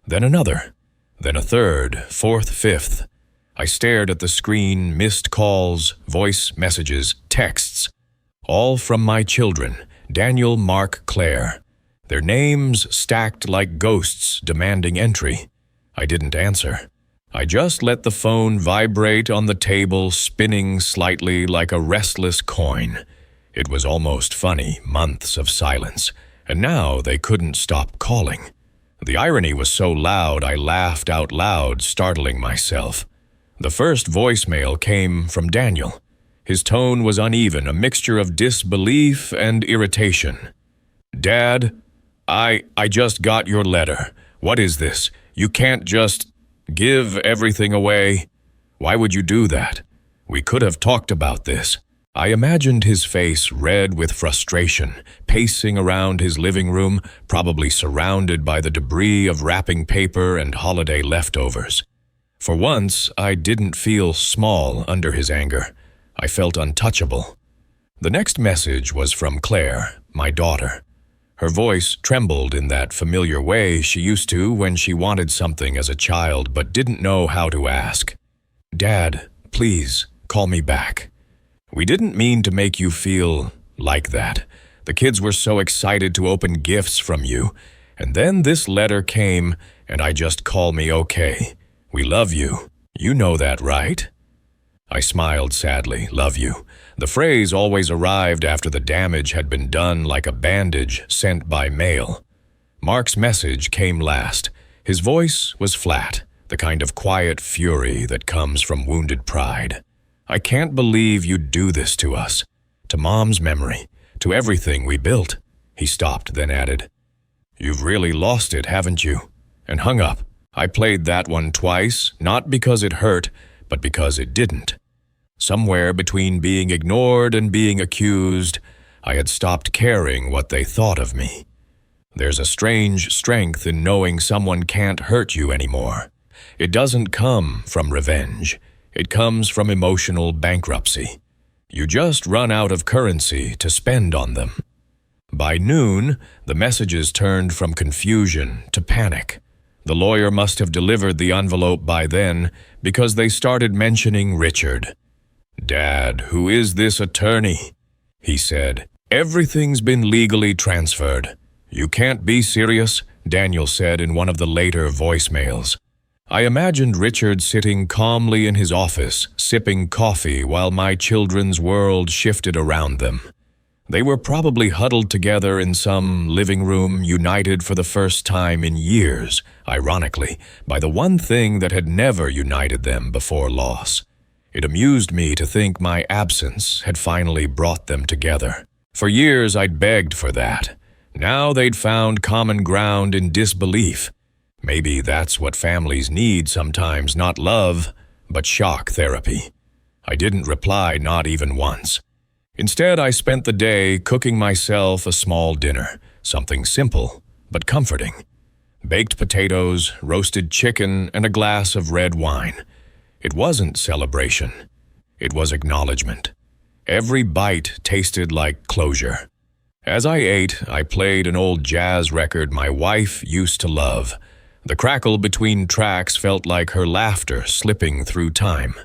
Then another. Then a third, fourth, fifth. I stared at the screen, missed calls, voice messages, texts. All from my children, Daniel, Mark, Claire. Their names stacked like ghosts demanding entry. I didn't answer. I just let the phone vibrate on the table, spinning slightly like a restless coin. It was almost funny, months of silence, and now they couldn't stop calling. The irony was so loud I laughed out loud, startling myself. The first voicemail came from Daniel. His tone was uneven, a mixture of disbelief and irritation. "Dad, I just got your letter. What is this? You can't just give everything away. Why would you do that? We could have talked about this." I imagined his face red with frustration, pacing around his living room, probably surrounded by the debris of wrapping paper and holiday leftovers. For once, I didn't feel small under his anger. I felt untouchable. The next message was from Claire, my daughter. Her voice trembled in that familiar way she used to when she wanted something as a child but didn't know how to ask. "Dad, please, call me back. We didn't mean to make you feel like that. The kids were so excited to open gifts from you. And then this letter came, and I just call me okay. We love you. You know that, right?" I smiled sadly. Love you. The phrase always arrived after the damage had been done, like a bandage sent by mail. Mark's message came last. His voice was flat, the kind of quiet fury that comes from wounded pride. "I can't believe you'd do this to us. To Mom's memory, to everything we built." He stopped, then added, "You've really lost it, haven't you?" And hung up. I played that one twice, not because it hurt, but because it didn't. Somewhere between being ignored and being accused, I had stopped caring what they thought of me. There's a strange strength in knowing someone can't hurt you anymore. It doesn't come from revenge. It comes from emotional bankruptcy. You just run out of currency to spend on them. By noon, the messages turned from confusion to panic. The lawyer must have delivered the envelope by then because they started mentioning Richard. "Dad, who is this attorney?" he said. "Everything's been legally transferred." "You can't be serious," Daniel said in one of the later voicemails. I imagined Richard sitting calmly in his office, sipping coffee while my children's world shifted around them. They were probably huddled together in some living room, united for the first time in years, ironically, by the one thing that had never united them before loss. It amused me to think my absence had finally brought them together. For years I'd begged for that. Now they'd found common ground in disbelief. Maybe that's what families need sometimes, not love, but shock therapy. I didn't reply, not even once. Instead, I spent the day cooking myself a small dinner, something simple but comforting. Baked potatoes, roasted chicken, and a glass of red wine. It wasn't celebration. It was acknowledgement. Every bite tasted like closure. As I ate, I played an old jazz record my wife used to love. The crackle between tracks felt like her laughter slipping through time.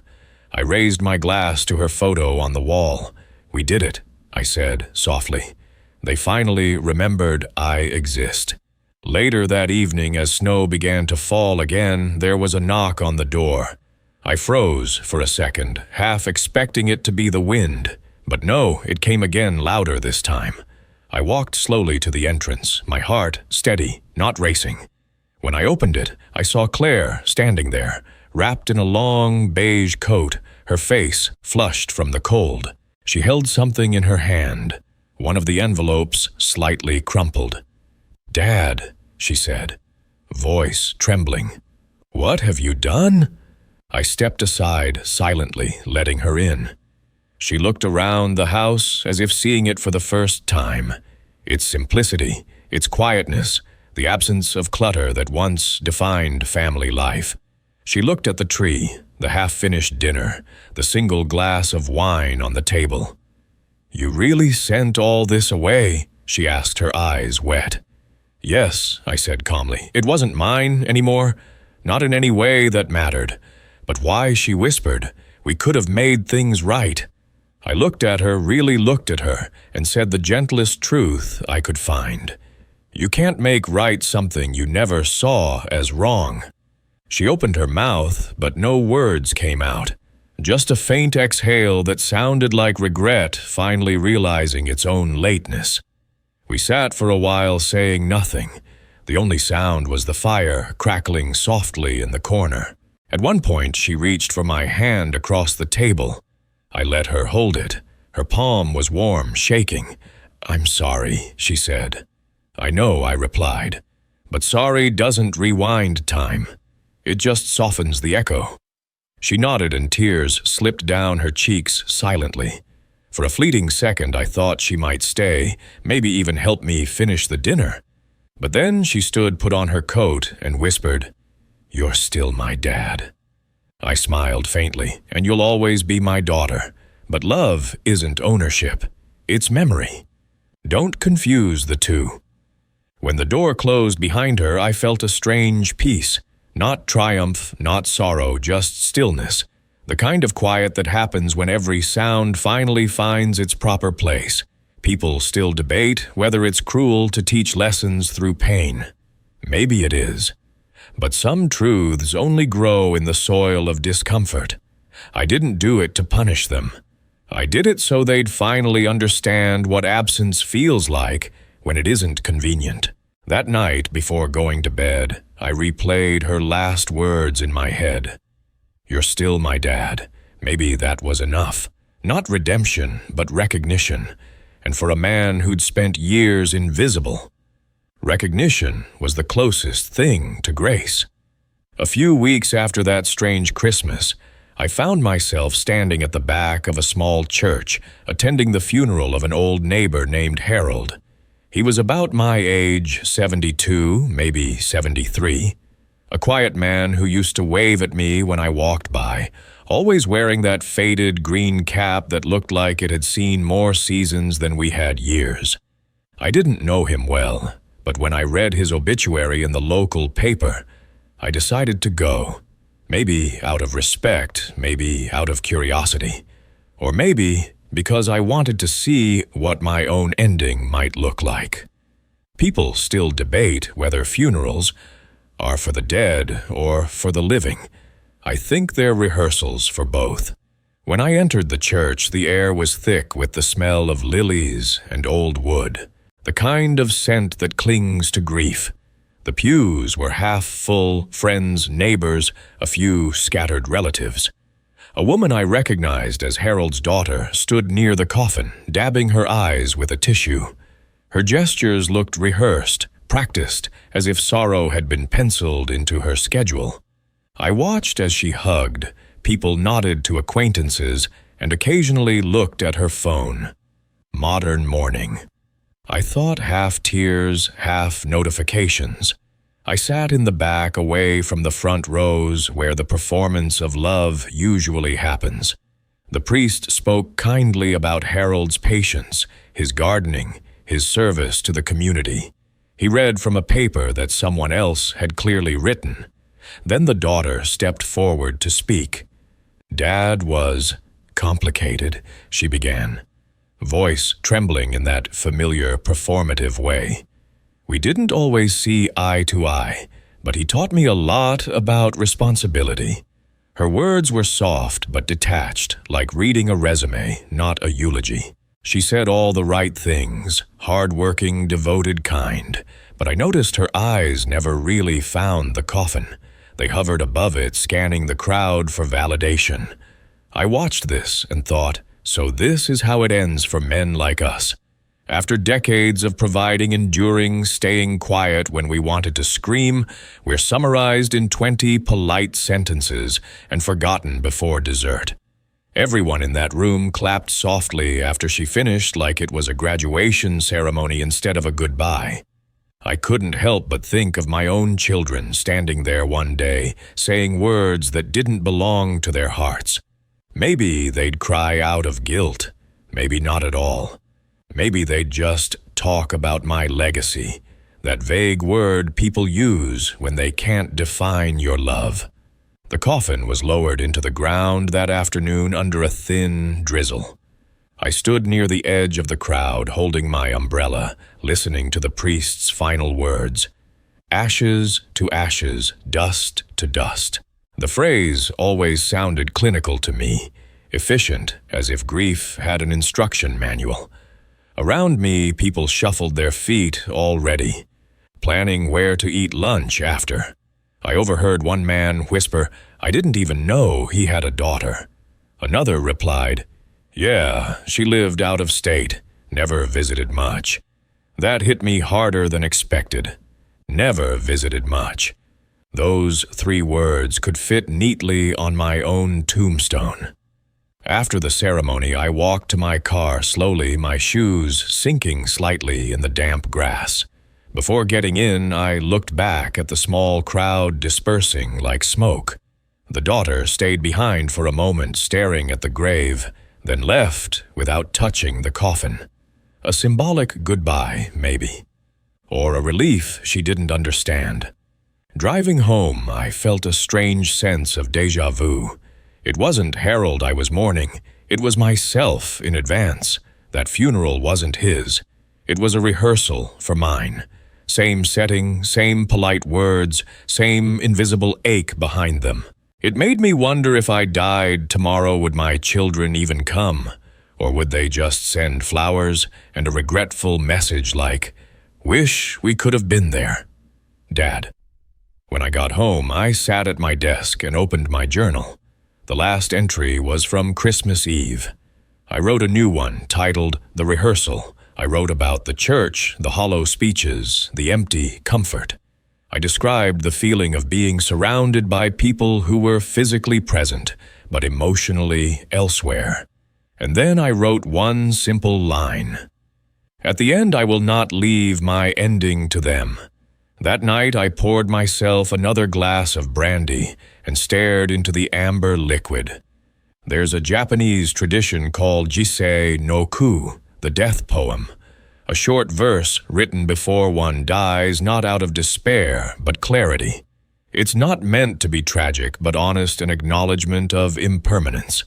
I raised my glass to her photo on the wall. "We did it," I said softly. They finally remembered I exist. Later that evening, as snow began to fall again, there was a knock on the door. I froze for a second, half expecting it to be the wind. But no, it came again, louder this time. I walked slowly to the entrance, my heart steady, not racing. When I opened it, I saw Claire standing there, wrapped in a long beige coat, her face flushed from the cold. She held something in her hand, one of the envelopes slightly crumpled. "Dad," she said, voice trembling. "What have you done?" I stepped aside silently, letting her in. She looked around the house as if seeing it for the first time. Its simplicity, its quietness, the absence of clutter that once defined family life. She looked at the tree, the half-finished dinner, the single glass of wine on the table. "You really sent all this away?" she asked, her eyes wet. "Yes," I said calmly. "It wasn't mine anymore, not in any way that mattered. But why?" she whispered. "We could have made things right." I looked at her, really looked at her, and said the gentlest truth I could find. "You can't make right something you never saw as wrong." She opened her mouth, but no words came out. Just a faint exhale that sounded like regret finally realizing its own lateness. We sat for a while saying nothing. The only sound was the fire crackling softly in the corner. At one point, she reached for my hand across the table. I let her hold it. Her palm was warm, shaking. "I'm sorry," she said. "I know," I replied. "But sorry doesn't rewind time. It just softens the echo." She nodded and tears slipped down her cheeks silently. For a fleeting second, I thought she might stay, maybe even help me finish the dinner. But then she stood, put on her coat, and whispered, "You're still my dad." I smiled faintly, "And you'll always be my daughter. But love isn't ownership. It's memory. Don't confuse the two." When the door closed behind her, I felt a strange peace. Not triumph, not sorrow, just stillness. The kind of quiet that happens when every sound finally finds its proper place. People still debate whether it's cruel to teach lessons through pain. Maybe it is. But some truths only grow in the soil of discomfort. I didn't do it to punish them. I did it so they'd finally understand what absence feels like when it isn't convenient. That night, before going to bed, I replayed her last words in my head. "You're still my dad." Maybe that was enough. Not redemption, but recognition. And for a man who'd spent years invisible, recognition was the closest thing to grace. A few weeks after that strange Christmas, I found myself standing at the back of a small church, attending the funeral of an old neighbor named Harold. He was about my age, 72, maybe 73. A quiet man who used to wave at me when I walked by, always wearing that faded green cap that looked like it had seen more seasons than we had years. I didn't know him well, but when I read his obituary in the local paper, I decided to go. Maybe out of respect, maybe out of curiosity, or maybe because I wanted to see what my own ending might look like. People still debate whether funerals are for the dead or for the living. I think they're rehearsals for both. When I entered the church, the air was thick with the smell of lilies and old wood, the kind of scent that clings to grief. The pews were half full, friends, neighbors, a few scattered relatives. A woman I recognized as Harold's daughter stood near the coffin, dabbing her eyes with a tissue. Her gestures looked rehearsed, practiced, as if sorrow had been penciled into her schedule. I watched as she hugged, People nodded to acquaintances and occasionally looked at her phone. Modern mourning. I thought half tears, half notifications. I sat in the back away from the front rows where the performance of love usually happens. The priest spoke kindly about Harold's patience, his gardening, his service to the community. He read from a paper that someone else had clearly written. Then the daughter stepped forward to speak. "Dad was complicated," she began, voice trembling in that familiar performative way. "We didn't always see eye to eye, but he taught me a lot about responsibility." Her words were soft but detached, like reading a resume, not a eulogy. She said all the right things, hard-working, devoted kind, but I noticed her eyes never really found the coffin. They hovered above it, scanning the crowd for validation. I watched this and thought, so this is how it ends for men like us. After decades of providing, enduring, staying quiet when we wanted to scream, we're summarized in 20 polite sentences and forgotten before dessert. Everyone in that room clapped softly after she finished, like it was a graduation ceremony instead of a goodbye. I couldn't help but think of my own children standing there one day, saying words that didn't belong to their hearts. Maybe they'd cry out of guilt, maybe not at all. Maybe they'd just talk about my legacy, that vague word people use when they can't define your love. The coffin was lowered into the ground that afternoon under a thin drizzle. I stood near the edge of the crowd, holding my umbrella, listening to the priest's final words. Ashes to ashes, dust to dust. The phrase always sounded clinical to me, efficient, as if grief had an instruction manual. Around me, people shuffled their feet already, planning where to eat lunch after. I overheard one man whisper, "I didn't even know he had a daughter." Another replied, "Yeah, she lived out of state, never visited much." That hit me harder than expected. Never visited much. Those 3 words could fit neatly on my own tombstone. After the ceremony, I walked to my car slowly, my shoes sinking slightly in the damp grass. Before getting in, I looked back at the small crowd dispersing like smoke. The daughter stayed behind for a moment, staring at the grave, then left without touching the coffin. A symbolic goodbye, maybe. Or a relief she didn't understand. Driving home, I felt a strange sense of déjà vu. It wasn't Harold I was mourning. It was myself in advance. That funeral wasn't his. It was a rehearsal for mine. Same setting, same polite words, same invisible ache behind them. It made me wonder if I died tomorrow, would my children even come? Or would they just send flowers and a regretful message like, "Wish we could have been there." Dad. When I got home, I sat at my desk and opened my journal. The last entry was from Christmas Eve. I wrote a new one titled The Rehearsal. I wrote about the church, the hollow speeches, the empty comfort. I described the feeling of being surrounded by people who were physically present, but emotionally elsewhere. And then I wrote one simple line. At the end, I will not leave my ending to them. That night, I poured myself another glass of brandy and stared into the amber liquid. There's a Japanese tradition called Jisei no Ku, the death poem, a short verse written before one dies, not out of despair, but clarity. It's not meant to be tragic, but honest, an acknowledgement of impermanence.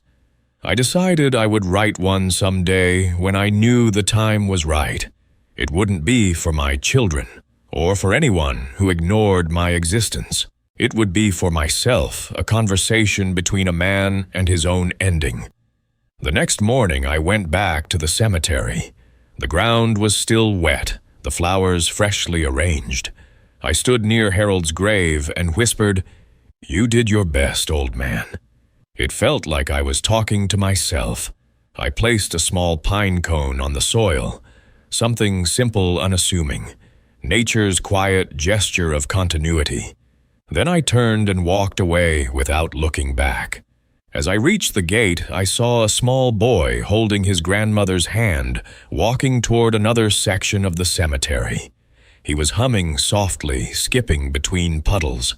I decided I would write one someday when I knew the time was right. It wouldn't be for my children, or for anyone who ignored my existence. It would be for myself, a conversation between a man and his own ending. The next morning, I went back to the cemetery. The ground was still wet, the flowers freshly arranged. I stood near Harold's grave and whispered, "You did your best, old man." It felt like I was talking to myself. I placed a small pine cone on the soil, something simple, unassuming, nature's quiet gesture of continuity. Then I turned and walked away without looking back. As I reached the gate, I saw a small boy holding his grandmother's hand, walking toward another section of the cemetery. He was humming softly, skipping between puddles.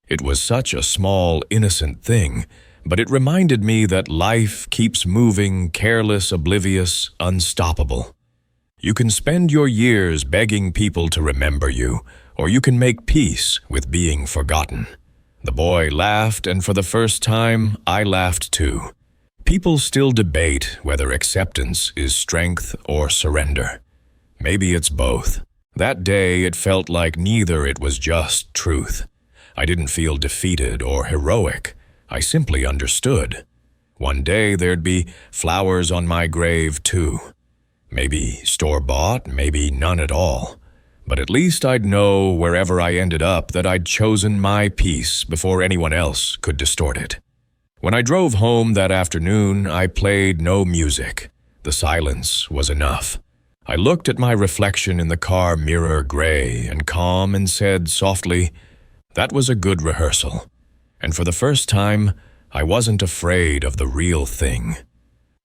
It was such a small, innocent thing, but it reminded me that life keeps moving, careless, oblivious, unstoppable. You can spend your years begging people to remember you, or you can make peace with being forgotten. The boy laughed, and for the first time, I laughed too. People still debate whether acceptance is strength or surrender. Maybe it's both. That day, it felt like neither. It was just truth. I didn't feel defeated or heroic. I simply understood. One day, there'd be flowers on my grave too. Maybe store-bought, maybe none at all. But at least I'd know, wherever I ended up, that I'd chosen my peace before anyone else could distort it. When I drove home that afternoon, I played no music. The silence was enough. I looked at my reflection in the car mirror, gray and calm, and said softly, "That was a good rehearsal." And for the first time, I wasn't afraid of the real thing.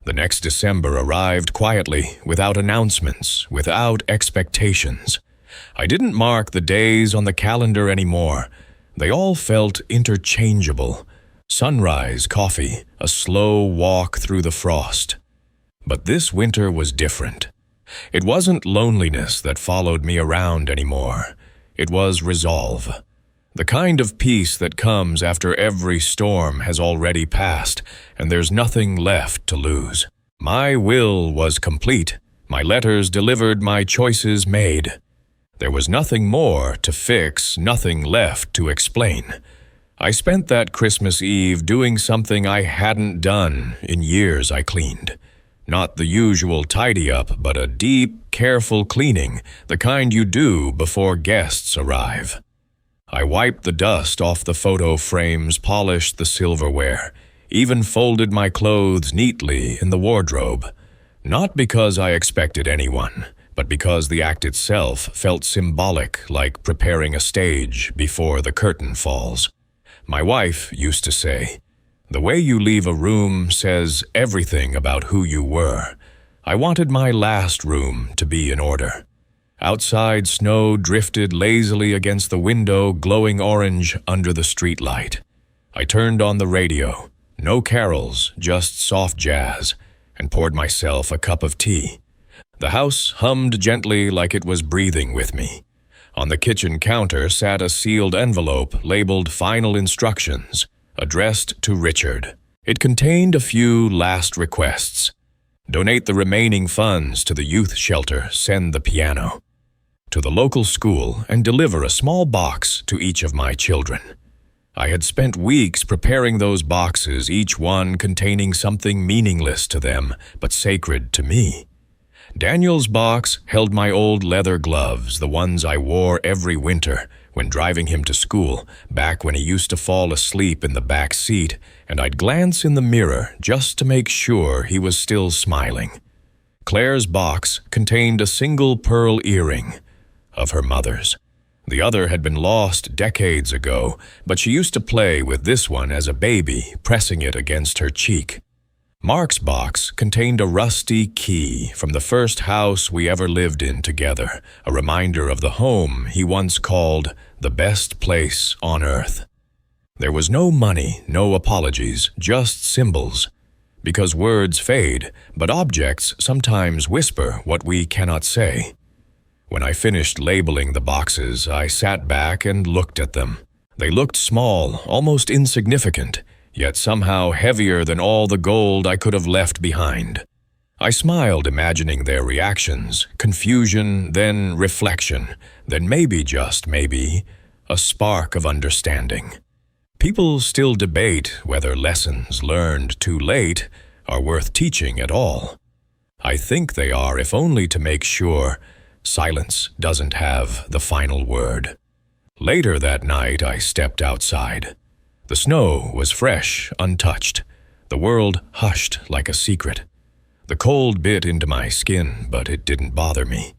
The next December arrived quietly, without announcements, without expectations. I didn't mark the days on the calendar anymore. They all felt interchangeable. Sunrise, coffee, a slow walk through the frost. But this winter was different. It wasn't loneliness that followed me around anymore. It was resolve. The kind of peace that comes after every storm has already passed, and there's nothing left to lose. My will was complete. My letters delivered, my choices made. There was nothing more to fix, nothing left to explain. I spent that Christmas Eve doing something I hadn't done in years. I cleaned. Not the usual tidy-up, but a deep, careful cleaning, the kind you do before guests arrive. I wiped the dust off the photo frames, polished the silverware, even folded my clothes neatly in the wardrobe. Not because I expected anyone, but because the act itself felt symbolic, like preparing a stage before the curtain falls. My wife used to say, "The way you leave a room says everything about who you were." I wanted my last room to be in order. Outside, snow drifted lazily against the window, glowing orange under the streetlight. I turned on the radio. No carols, just soft jazz, and poured myself a cup of tea. The house hummed gently, like it was breathing with me. On the kitchen counter sat a sealed envelope labeled "Final Instructions," addressed to Richard. It contained a few last requests. Donate the remaining funds to the youth shelter, send the piano. To the local school, and deliver a small box to each of my children. I had spent weeks preparing those boxes, each one containing something meaningless to them, but sacred to me. Daniel's box held my old leather gloves, the ones I wore every winter when driving him to school, back when he used to fall asleep in the back seat, and I'd glance in the mirror just to make sure he was still smiling. Claire's box contained a single pearl earring of her mother's. The other had been lost decades ago, but she used to play with this one as a baby, pressing it against her cheek. Mark's box contained a rusty key from the first house we ever lived in together, a reminder of the home he once called the best place on earth. There was no money, no apologies, just symbols. Because words fade, but objects sometimes whisper what we cannot say. When I finished labeling the boxes, I sat back and looked at them. They looked small, almost insignificant, yet somehow heavier than all the gold I could have left behind. I smiled, imagining their reactions, confusion, then reflection, then maybe, just maybe, a spark of understanding. People still debate whether lessons learned too late are worth teaching at all. I think they are, if only to make sure silence doesn't have the final word. Later that night, I stepped outside. The snow was fresh, untouched. The world hushed like a secret. The cold bit into my skin, but it didn't bother me.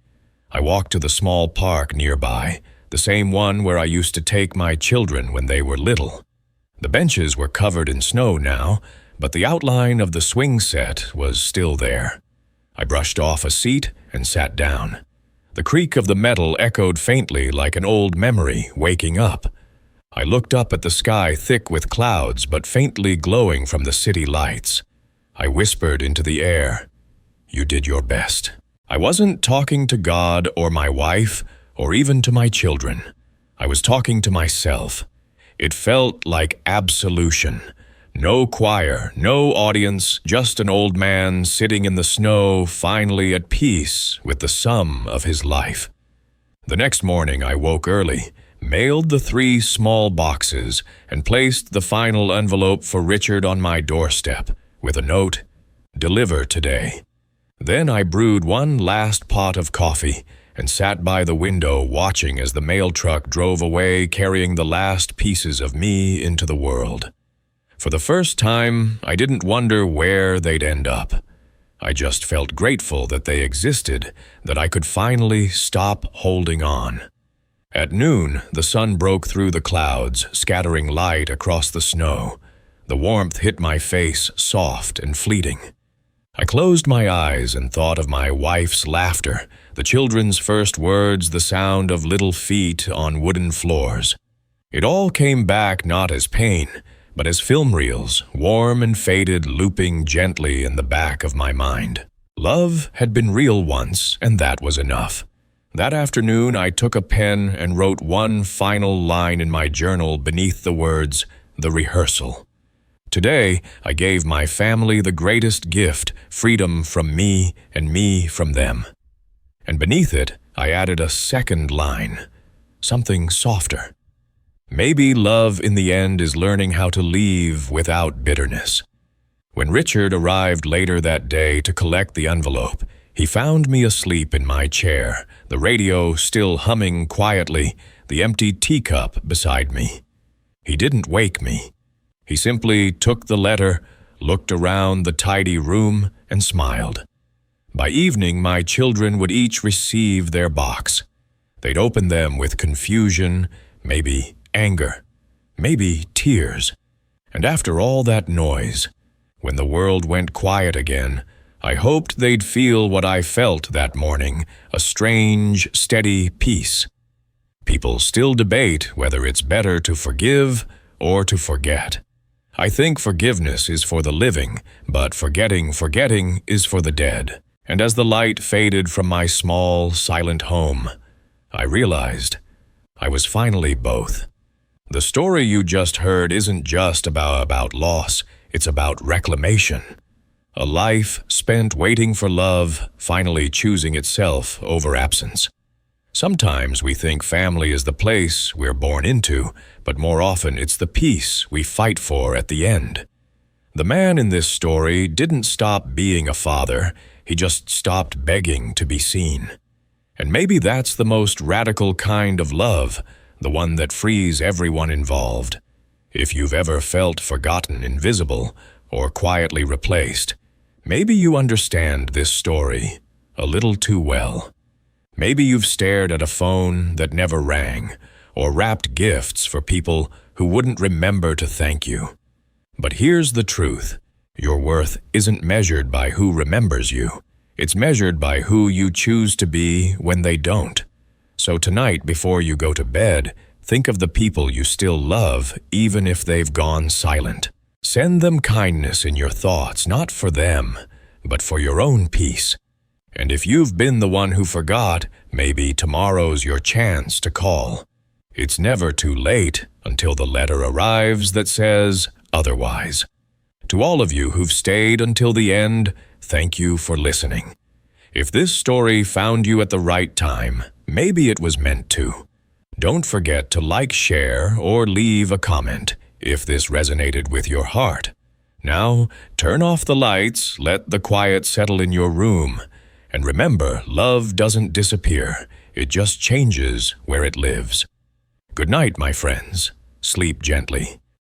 I walked to the small park nearby, the same one where I used to take my children when they were little. The benches were covered in snow now, but the outline of the swing set was still there. I brushed off a seat and sat down. The creak of the metal echoed faintly like an old memory waking up. I looked up at the sky thick with clouds but faintly glowing from the city lights. I whispered into the air, "You did your best." I wasn't talking to God or my wife or even to my children. I was talking to myself. It felt like absolution. No choir, no audience, just an old man sitting in the snow, finally at peace with the sum of his life. The next morning I woke early, mailed the 3 small boxes, and placed the final envelope for Richard on my doorstep with a note, "Deliver today." Then I brewed one last pot of coffee and sat by the window watching as the mail truck drove away carrying the last pieces of me into the world. For the first time, I didn't wonder where they'd end up. I just felt grateful that they existed, that I could finally stop holding on. At noon, the sun broke through the clouds, scattering light across the snow. The warmth hit my face, soft and fleeting. I closed my eyes and thought of my wife's laughter, the children's first words, the sound of little feet on wooden floors. It all came back not as pain, but as film reels, warm and faded, looping gently in the back of my mind. Love had been real once, and that was enough. That afternoon, I took a pen and wrote one final line in my journal beneath the words, "The rehearsal." Today, I gave my family the greatest gift, freedom from me and me from them. And beneath it, I added a second line, something softer. Maybe love in the end is learning how to leave without bitterness. When Richard arrived later that day to collect the envelope, he found me asleep in my chair, the radio still humming quietly, the empty teacup beside me. He didn't wake me. He simply took the letter, looked around the tidy room, and smiled. By evening, my children would each receive their box. They'd open them with confusion, maybe anger, maybe tears. And after all that noise, when the world went quiet again, I hoped they'd feel what I felt that morning, a strange, steady peace. People still debate whether it's better to forgive or to forget. I think forgiveness is for the living, but forgetting is for the dead. And as the light faded from my small, silent home, I realized I was finally both. The story you just heard isn't just about loss, it's about reclamation. A life spent waiting for love, finally choosing itself over absence. Sometimes we think family is the place we're born into, but more often it's the peace we fight for at the end. The man in this story didn't stop being a father, he just stopped begging to be seen. And maybe that's the most radical kind of love, the one that frees everyone involved. If you've ever felt forgotten, invisible, or quietly replaced, maybe you understand this story a little too well. Maybe you've stared at a phone that never rang, or wrapped gifts for people who wouldn't remember to thank you. But here's the truth. Your worth isn't measured by who remembers you. It's measured by who you choose to be when they don't. So tonight, before you go to bed, think of the people you still love, even if they've gone silent. Send them kindness in your thoughts, not for them, but for your own peace. And if you've been the one who forgot, maybe tomorrow's your chance to call. It's never too late until the letter arrives that says otherwise. To all of you who've stayed until the end, thank you for listening. If this story found you at the right time, maybe it was meant to. Don't forget to like, share, or leave a comment if this resonated with your heart. Now, turn off the lights, let the quiet settle in your room, and remember, love doesn't disappear, it just changes where it lives. Good night, my friends. Sleep gently.